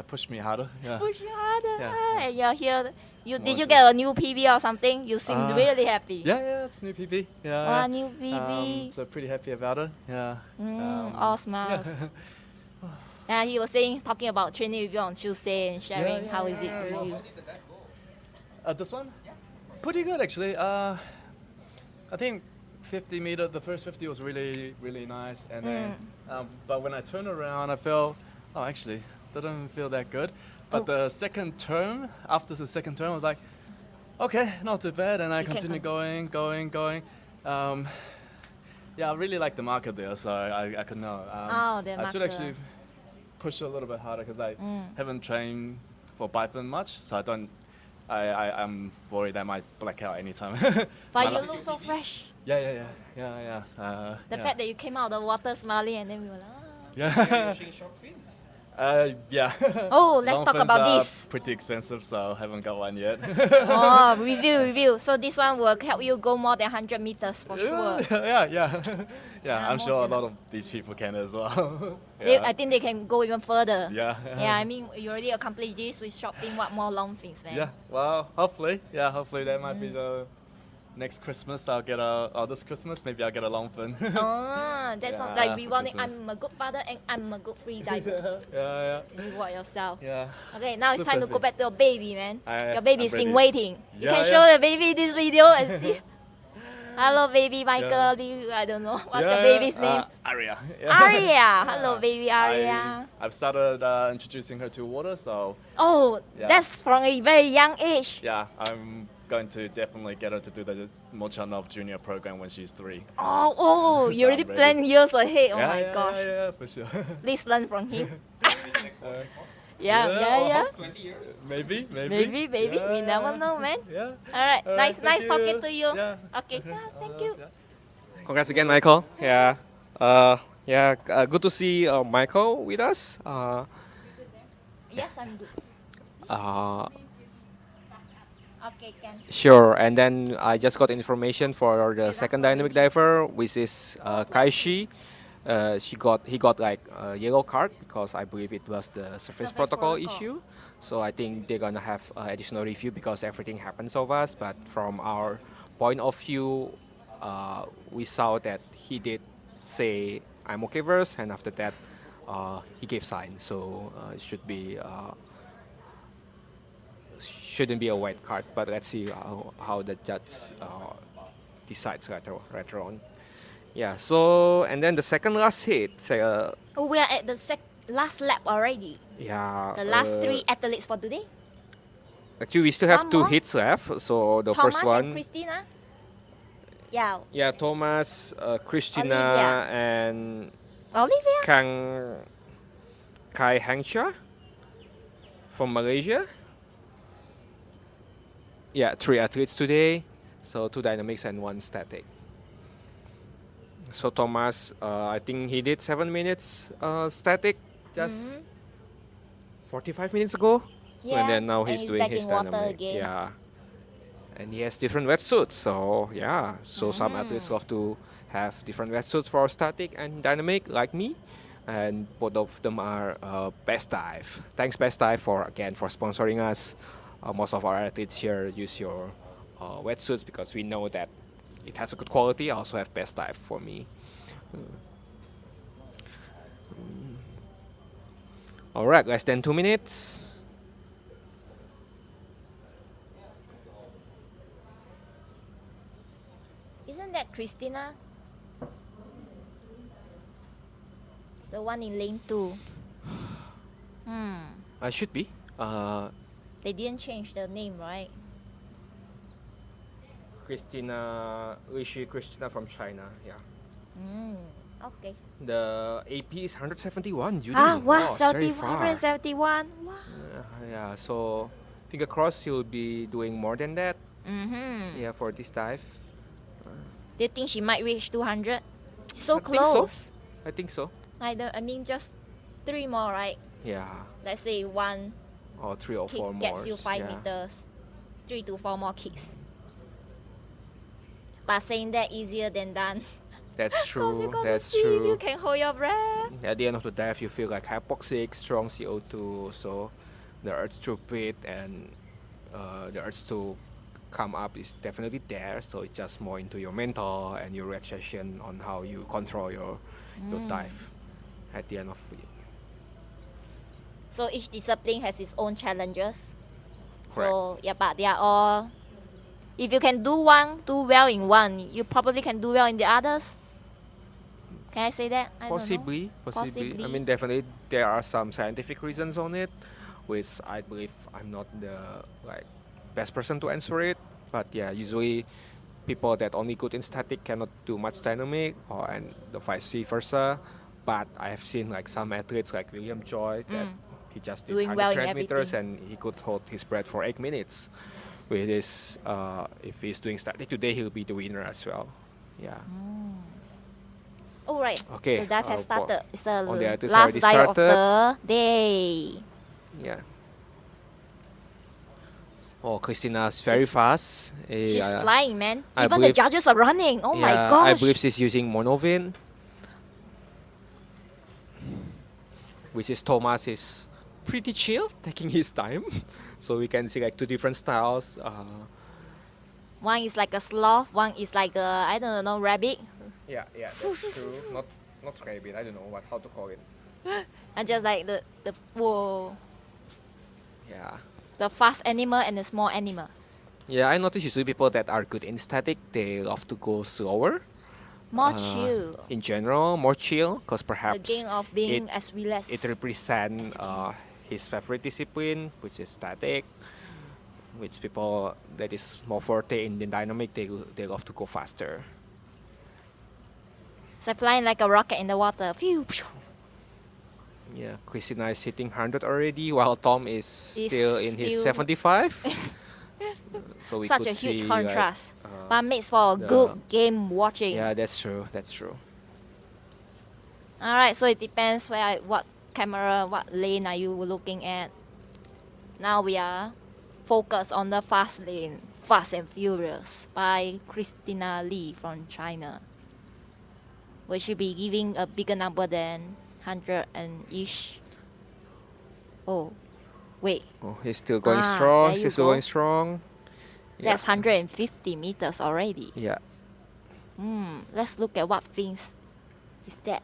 push me harder. Yeah. Push you harder. Yeah. And you're here. Did you More get a new PB or something? You seem really happy. Yeah, it's new PB. Yeah. Oh, new PB. So pretty happy about it. Yeah. All smiles. And he was talking about training with you on Tuesday and sharing how is it with you. This one? Pretty good actually. I think 50 meter, the first 50 was really, really nice. And then, but when I turned around, I felt, actually, didn't feel that good. But the second turn, after the second turn, I was like, okay, not too bad. And I continued going. Yeah, I really like the marker there, so I could know. I should actually push a little bit harder because I haven't trained for bifin much, so I'm worried I might black out anytime. But you look so fresh. Yeah. The fact that you came out of the water smiling and then we were like, Yeah. Yeah. Oh, let's Long talk fins about are this. pretty expensive, so haven't got one yet. Oh, review. So this one will help you go more than 100 meters for sure. Yeah, I'm sure a lot of these people can as well. I think they can go even further. Yeah. Yeah, I mean, you already accomplished this with short fin. What more long fins, man? Yeah, well, hopefully that might be the next Christmas. I'll get this Christmas, maybe I'll get a long fin. Oh, that's not like we want it. Christmas. I'm a good father and I'm a good free diver. Yeah. Reward yourself. Yeah. Okay, now it's time to Super go back to your baby, man. Your Your baby's been ready. waiting. You Yeah, can show the baby this video and see. Hello, baby Michael. I don't know. What's the baby's name? Aria. Aria. Hello, baby Aria. I've started introducing her to water, so Oh, yeah. that's from a very young age. yeah, I'm going to definitely get her to do the Mochanov Junior program when she's 3. Oh, you So already I'm ready. planned years ahead. Oh yeah, my yeah, gosh. Yeah, for sure. Please learn from him. Yeah. Yeah. 20 years. Maybe. Maybe. We never know, man. Yeah. Alright, nice thank talking you. to you. Yeah. Okay, thank you. Congrats again, Michael. Yeah. Good to see Michael with us. Yes, I'm good. Okay, Ken. Sure, and then I just got information for the second dynamic diver, which is Kaishi. He got like a yellow card because I believe it was the surface protocol issue. So I think they're gonna have additional review because everything happened so fast. But from our point of view, we saw that he did say I'm okay first, and after that he gave sign. So it shouldn't be a white card, but let's see how the judge decides later on. Yeah, so and then the second last hit. Oh, we are at the last lap already. Yeah. The last 3 athletes for today. Actually, we still have One 2 more? hits left. So the Tomas first one. and Christina. Yeah. Yeah, Tomas, Christina, Olivia. and Olivia. Kai Hangsha from Malaysia. Yeah, 3 athletes today. So 2 dynamics and 1 static. So Tomas, I think he did 7 minutes static just 45 minutes ago. Yeah, And then now and he's he's doing back his in water dynamic. again. Yeah. And he has different wetsuits. So yeah. So some athletes love to have different wetsuits for static and dynamic like me. And both of them are Best Dive. Thanks Best Dive for sponsoring us. Most of our athletes here use your wetsuits because we know that it has a good quality. I also have Best Dive for me. All right, less than 2 minutes. Isn't that Christina? The one in lane 2. I should be. They didn't change the name, right? Christina from China. Yeah. Okay. The AP is 171. Judy. Wow, Wow, it's very far. 171. Wow. Yeah, so finger crossed you'll be doing more than that. Yeah, for this dive. Do you think she might reach 200? So I think close. I think so. I mean, just 3 more, right? Yeah. Let's say 1 Or 3 or kick 4 more. gets you 5 yeah. meters. 3 to 4 more kicks. But saying that easier than done. That's true. That's See, true. you can hold your breath. At the end of the dive, you feel like hypoxic, strong CO2, so the urge to breathe and the urge to come up is definitely there. So it's just more into your mental and your relaxation on how you control your dive at the end of it. So each discipline has its own challenges. Correct. So yeah, but they are all. If you can do well in one, you probably can do well in the others. Can I say that? I don't know. Possibly. I mean, definitely there are some scientific reasons on it, which I believe I'm not the best person to answer it. But yeah, usually people that only good in static cannot do much dynamic, and the vice versa. But I have seen some athletes like William Joy that he just did Doing 100 well in meters everything. and he could hold his breath for 8 minutes. With this, if he's doing static today, he'll be the winner as well. Yeah. Oh right. Okay. The dive has started. It's the on the other last side, it dive of started. the day. Yeah. Oh, Christina's very fast. She's flying, man. I Even the believe- judges are running. Oh my Yeah, gosh. I believe she's using monofin, which is Tomas is pretty chill, taking his time. So we can see like two different styles. One is like a sloth. One is like a I don't know rabbit. Yeah, that's true. Not rabbit. I don't know how to call it. And just like the whoa, Yeah. the fast animal and the small animal. Yeah, I notice usually people that are good in static, they love to go slower. More chill. In general, more chill, because perhaps The game of being as relaxed. it represents his favorite discipline, which is static. Which people that is more forte in the dynamic, they love to go faster. So flying like a rocket in the water. Phew, phew. Yeah, Christina is hitting 100 already, while Tom is still in his 75. So we Such could a huge see, contrast. like, But makes for a good game watching. Yeah, that's true. That's true. Alright, so it depends what camera, what lane are you looking at. Now we are focused on the fast lane, Fast and Furious by Christina Lee from China. We should be giving a bigger number than 100 and ish. Oh, wait. Oh, he's still going Ah, strong. there you He's still go. going strong. Yeah. That's 150 meters already. Yeah. Let's look at what things is that.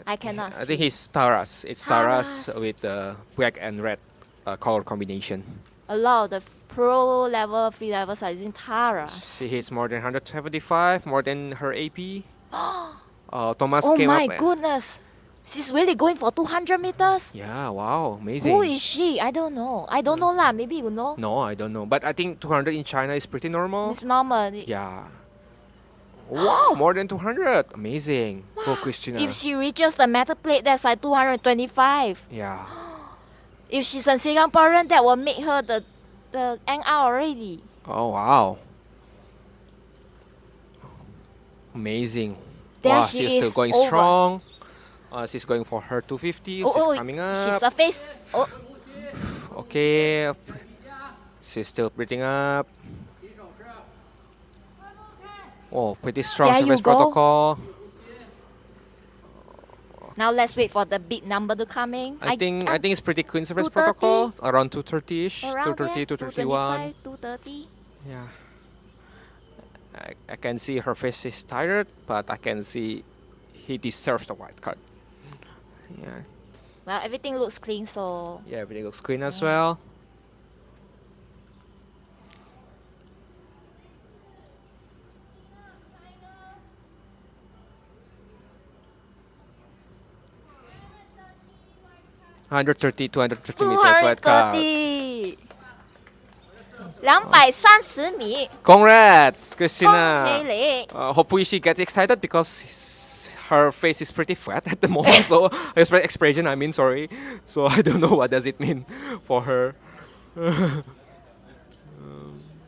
I cannot see. I think he's Taras. It's Taras Taras. with the black and red color combination. A lot of the pro level freedivers are using Taras. She hits more than 175, more than her AP. Tomas Oh came my up. goodness. She's really going for 200 meters? Yeah, wow, amazing. Who is she? I don't know. I don't know lah. Maybe you know. No, I don't know. But I think 200 in China is pretty normal. It's normal. Yeah. Wow, more than 200. Amazing. Go, Christina. If she reaches the metal plate, that's like 225. Yeah. If she's a Singaporean, that will make her the NR already. Oh, wow. Amazing. There Wow, she she's is, still going over. strong. She's going for her 250. Oh, she's oh, coming up. She's surfaced. Oh, Okay. She's still breathing up. Oh, pretty strong There you service go. protocol. now let's wait for the big number to come in. I think it's pretty clean service 230? protocol. Around 230-ish. Around 230, there, 231. 230. Yeah. I can see her face is tired, but I can see he deserves the white card. Yeah. Well, everything looks clean, so Yeah, everything looks clean as well. $130, 250 meters white card. 230 米 Congrats, Christina. 恭喜你 Hopefully she gets excited because her face is pretty flat at the moment. So expression, I mean, sorry. So I don't know what does it mean for her.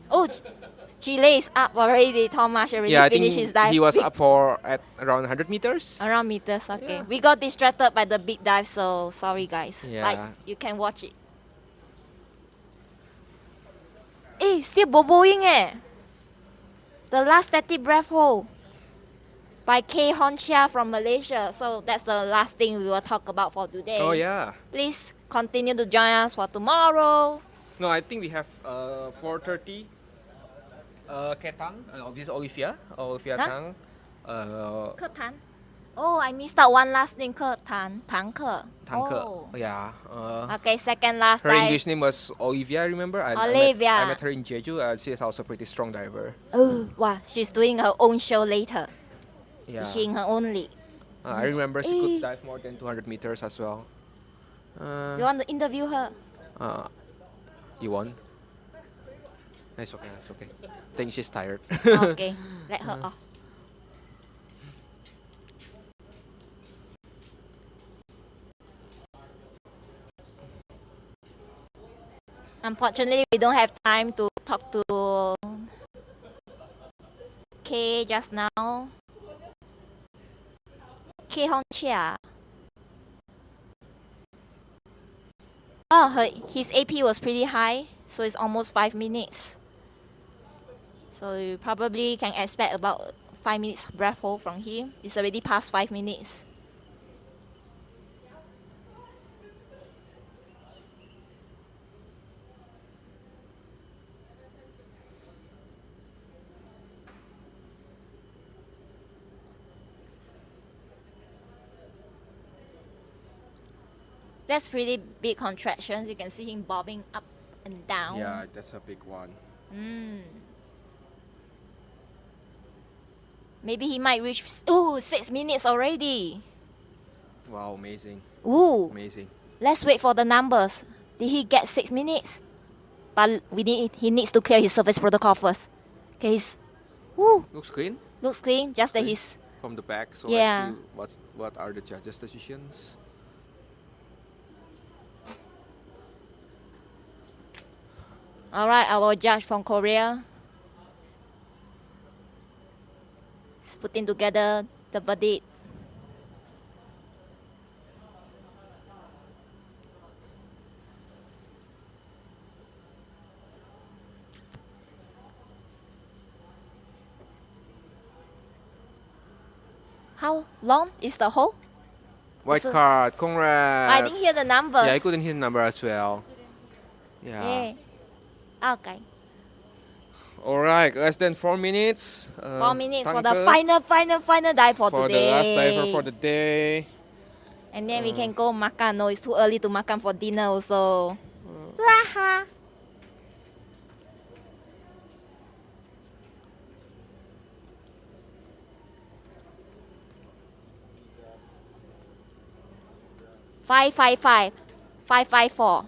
Oh, Chile is up already. Thomas already Yeah, I finished think his dive. he was up for at around 100 meters. Around meters, okay. We got distracted by the big dive, so sorry guys. Yeah. Like, you can watch it. Still boboing The last static breath hold by K Honcha from Malaysia. So that's the last thing we will talk about for today. Oh yeah. Please continue to join us for tomorrow. No, I think we have 4:30. Ketang, this is Olivia Huh? Tang. 课堂 Oh, I missed out one last name. 课堂课 Tangke. Oh. Yeah. Okay, second last Her dive. English name was Olivia, I remember. Olivia. I met her in Jeju. She is also a pretty strong diver. Oh, wow, she's doing her own show later. Yeah. She's in her own league. I remember she could dive more than 200 meters as well. You want to interview her? You want? It's okay. It's okay. I think she's tired. Okay, let her off. Unfortunately, we don't have time to talk to K just now. K Hong Chia. Oh, his AP was pretty high, so it's almost 5 minutes. So you probably can expect about 5 minutes breath hold from him. It's already past 5 minutes. That's pretty big contractions. You can see him bobbing up and down. Yeah, that's a big one. Maybe he might reach 6 minutes already. Wow, amazing. Ooh. Amazing. Let's wait for the numbers. Did he get 6 minutes? But he needs to clear his service protocol first. Okay, Looks clean. Looks clean. Just that he's from the back. So yeah. let's see what are the judges' decisions. All right, our judge from Korea is putting together the verdict. How long is the hole? White card, congrats. I didn't hear the numbers. Yeah, I couldn't hear the number as well. Yeah. Okay. Alright, less than 4 minutes. 4 minutes for the final dive for today. For the last diver for the day. And then we can go makan. No, it's too early to makan for dinner also. Five, 554.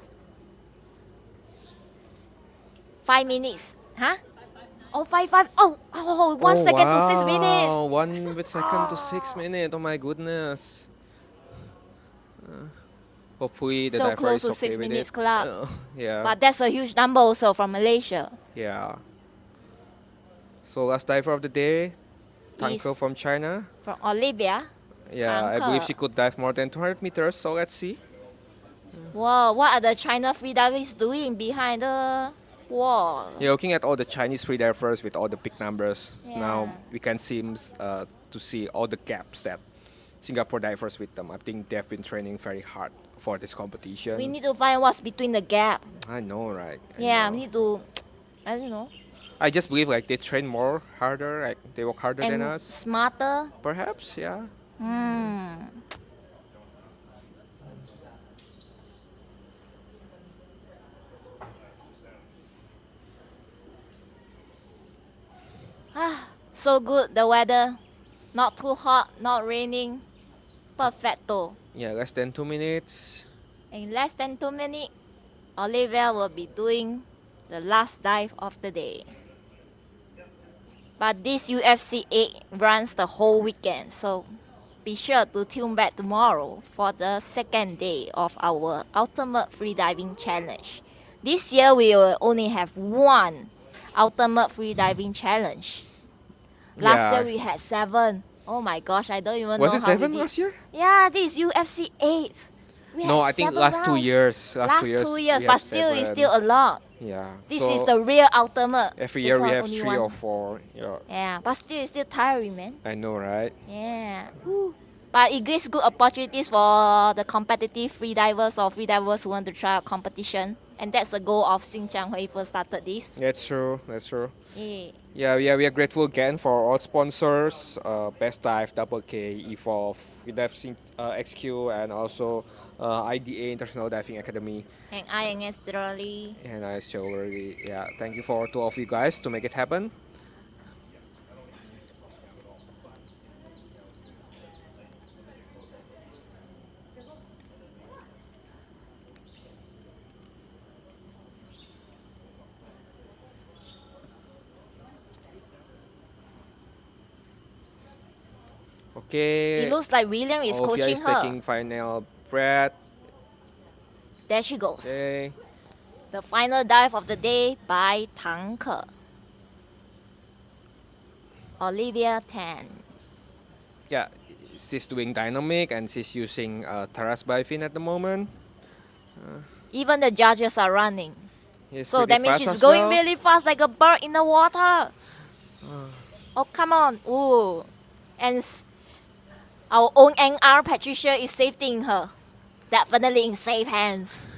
5 minutes. Huh? Oh, 5. Oh, 1 second to 6 minutes. Oh, 1 second to 6 minutes. Oh my goodness. Hopefully the so diver close is to okay 6 with minutes it. club. Yeah. But that's a huge number also from Malaysia. Yeah. So last diver of the day, Tanke Is from China. From Olivia. Yeah, I Tanke. believe she could dive more than 200 meters. So let's see. Wow, what are the China freedivers doing behind the wall? Yeah, looking at all the Chinese freedivers with all the big numbers, Yeah. now we can seem to see all the gaps that Singapore divers with them. I think they've been training very hard for this competition. We need to find what's between the gap. I know, right? We need to, I don't know. I just believe like they train more harder, like they work harder than And us. smarter. Perhaps, yeah. So good, the weather. Not too hot, not raining. Perfecto. Yeah, less than 2 minutes. In less than 2 minutes, Olivia will be doing the last dive of the day. But this UFC 8 runs the whole weekend, so be sure to tune back tomorrow for the second day of our Ultimate Freediving Challenge. This year we will only have one Ultimate Freediving Challenge. Last year we had 7. Oh my gosh, I don't even know Was it how 7 we did. last year? Yeah, this is UFC 8. We No, had I think 7 last 2 rounds. years. Last 2 years, we but have still, it's 7. still a lot. Yeah. This so is the real ultimate. every This year we one have only 3 one. or 4. Yeah. Yeah, but still, it's still tiring, man. I know, right? Yeah. Whew. But it gives good opportunities for the competitive freedivers or freedivers who want to try out competition. And that's the goal of Xingqiang when he first started this. That's true. That's true. Yeah. Yeah, we are grateful again for all sponsors, Best Dive, Double K, Evolve, Freedive XQ, and also IDA International Diving Academy. And INS Jewelry. And IS Jewelry. Yeah, thank you for 2 of you guys to make it happen. Okay. It looks like William is Olivia coaching is her. taking final breath. There she goes. Okay. The final dive of the day by Tanke. Olivia 10. Yeah, she's doing dynamic and she's using terrace bifin at the moment. Even the judges are running. Yes, So pretty that means fast she's as going well. really fast like a bird in the water. Oh, come on. Ooh. And our own NR, Patricia, is safetying her. Definitely in safe hands.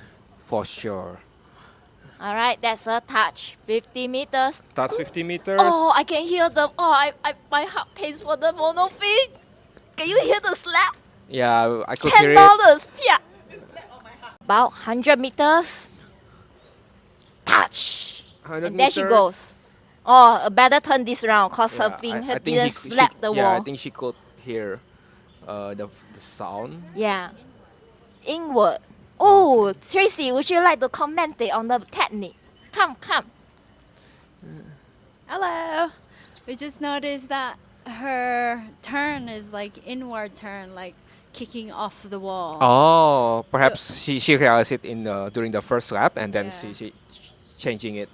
For sure. All right, that's a touch. 50 meters. Touch 50 meters. Oh, I can hear the, my heart taste for the monofin. Can you hear the slap? Yeah, I could hear it. $10. Yeah. About 100 meters. Touch. 100 And there she meters. goes. Oh, I better turn this round because her Yeah, finger I think didn't slap the yeah, I wall. think she could hear the sound. Yeah. Inward. Oh, Tracy, would you like to comment on the technique? Come. Hello. We just noticed that her turn is like inward turn, like kicking off the wall. Oh, perhaps she realized it in during the first lap and then she changing it.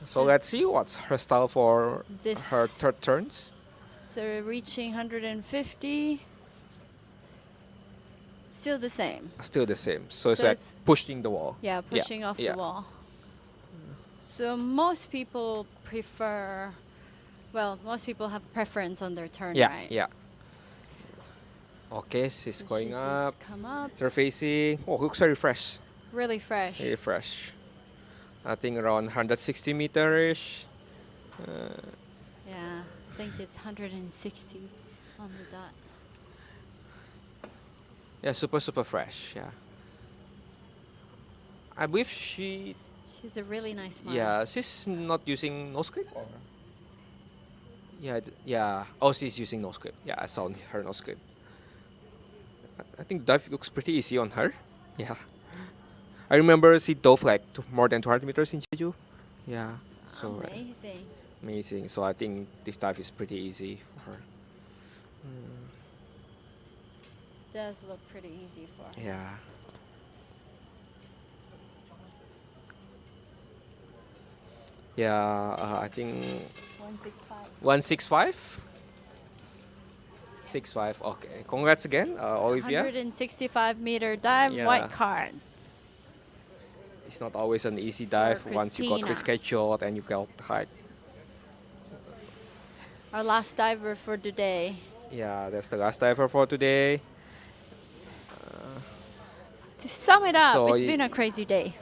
So let's see what's her style for her third turns. So reaching 150. Still the same. Still the same. So it's So like it's- pushing the wall. Yeah, pushing off the wall. So most people prefer, well, most people have preference on their turn, right? Yeah. Okay, she's So going she up. just come up. Surfacing. Oh, looks very fresh. Really fresh. Very fresh. I think around 160 meter-ish. Yeah, I think it's 160 on the dot. Yeah, super fresh. Yeah. I believe She's a really nice smile. yeah, she's not using nose clip or. Yeah. Oh, she's using nose clip. Yeah, I saw her nose clip. I think dive looks pretty easy on her. Yeah. I remember she dove like more than 200 meters in Jeju. Yeah. So Amazing. amazing. So I think this dive is pretty easy for her. Does look pretty easy for her. Yeah. Yeah, I think 165. 65. Okay. Congrats again, Olivia. 165 meter dive, Yeah. white card. It's not always an easy dive once you got Christina. rescheduled and you got height. Our last diver for today. Yeah, that's the last diver for today. To sum it up, So it's been a crazy day.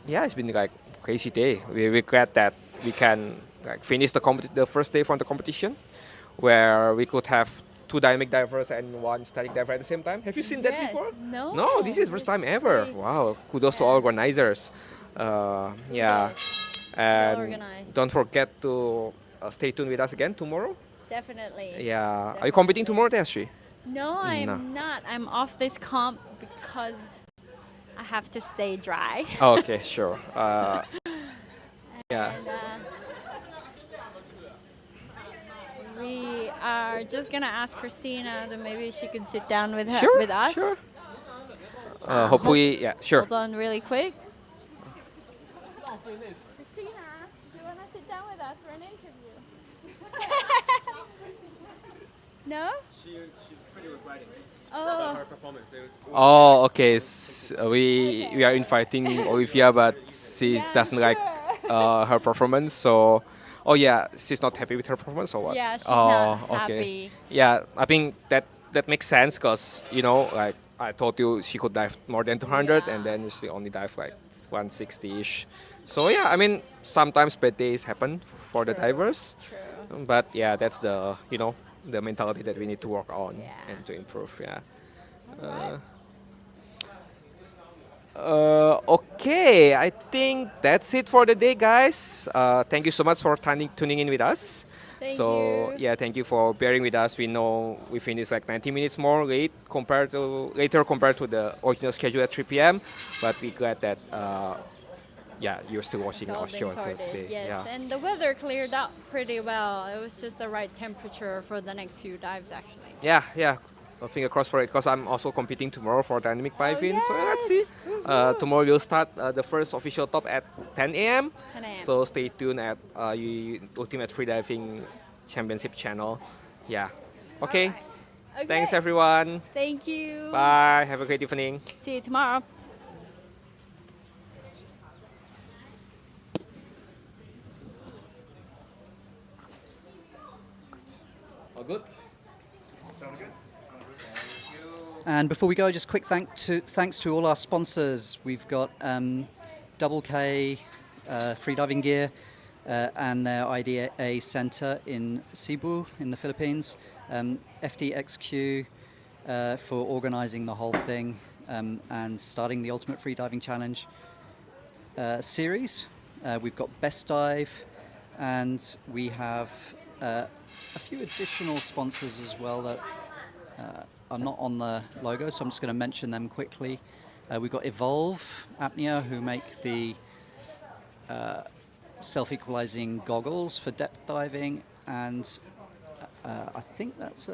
Yeah, it's been like crazy day. We're glad that we can like finish the first day from the competition, where we could have 2 dynamic divers and 1 static diver at the same time. Have you seen that Yes. before? No. No, this is first time ever. Wow, kudos to all organizers. Yeah, and organized. don't forget to stay tuned with us again tomorrow. Definitely. Yeah, are you competing tomorrow, Tashi? No, I'm No. not. I'm off this comp because I have to stay dry. Okay, sure. Yeah. And, we are just gonna ask Christina that maybe she can sit down with her Sure, with us. sure. Hopefully, yeah, sure. Hold on, really quick. Christina, do you want to sit down with us for an interview? No? She's pretty regretting Oh. her performance. Oh, okay. We are inviting Olivia, but she doesn't like her performance. So, oh yeah, she's not happy with her performance or what? Yeah, she's oh, not okay. happy. Yeah, I think that makes sense because like I told you she could dive more than 200, and then she only dive like 160-ish. So yeah, I mean sometimes bad days happen for the divers. True. But yeah, that's the the mentality that we need to work on and to improve. Yeah. Okay, I think that's it for the day, guys. Thank you so much for tuning in with us. Thank so you. yeah, thank you for bearing with us. We know we finished like 90 minutes more later compared to the original schedule at 3 p.m. But we're glad that yeah, you're still watching It's all our show been sorted, today. yes. Yeah. And the weather cleared up pretty well. It was just the right temperature for the next few dives, actually. Yeah. Well, finger crossed for it because I'm also competing tomorrow for dynamic bifin. So let's see. Tomorrow we'll start the first official top at 10 a.m. 10 a.m. So stay tuned at Ultimate Freediving Championship channel. Yeah. Okay. Okay. Thanks, everyone. Thank you. Bye. Have a great evening. See you tomorrow. All good? Sound good? And before we go, just quick thanks to all our sponsors. We've got Double K Freediving Gear and their IDA Center in Cebu in the Philippines. FDXQ for organizing the whole thing and starting the Ultimate Freediving Challenge series. We've got Best Dive, and we have a few additional sponsors as well that are not on the logo, so I'm just going to mention them quickly. We've got Evolve Apnea, who make the self-equalizing goggles for depth diving, and I think that's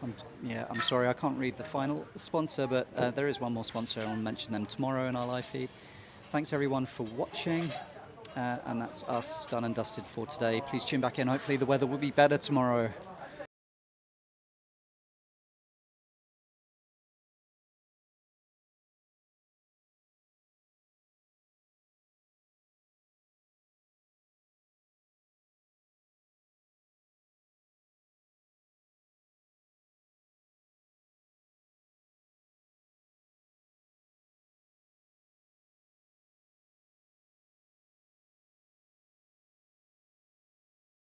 I'm sorry, I can't read the final sponsor, but there is one more sponsor. I'll mention them tomorrow in our live feed. Thanks everyone for watching, and that's us done and dusted for today. Please tune back in. Hopefully the weather will be better tomorrow.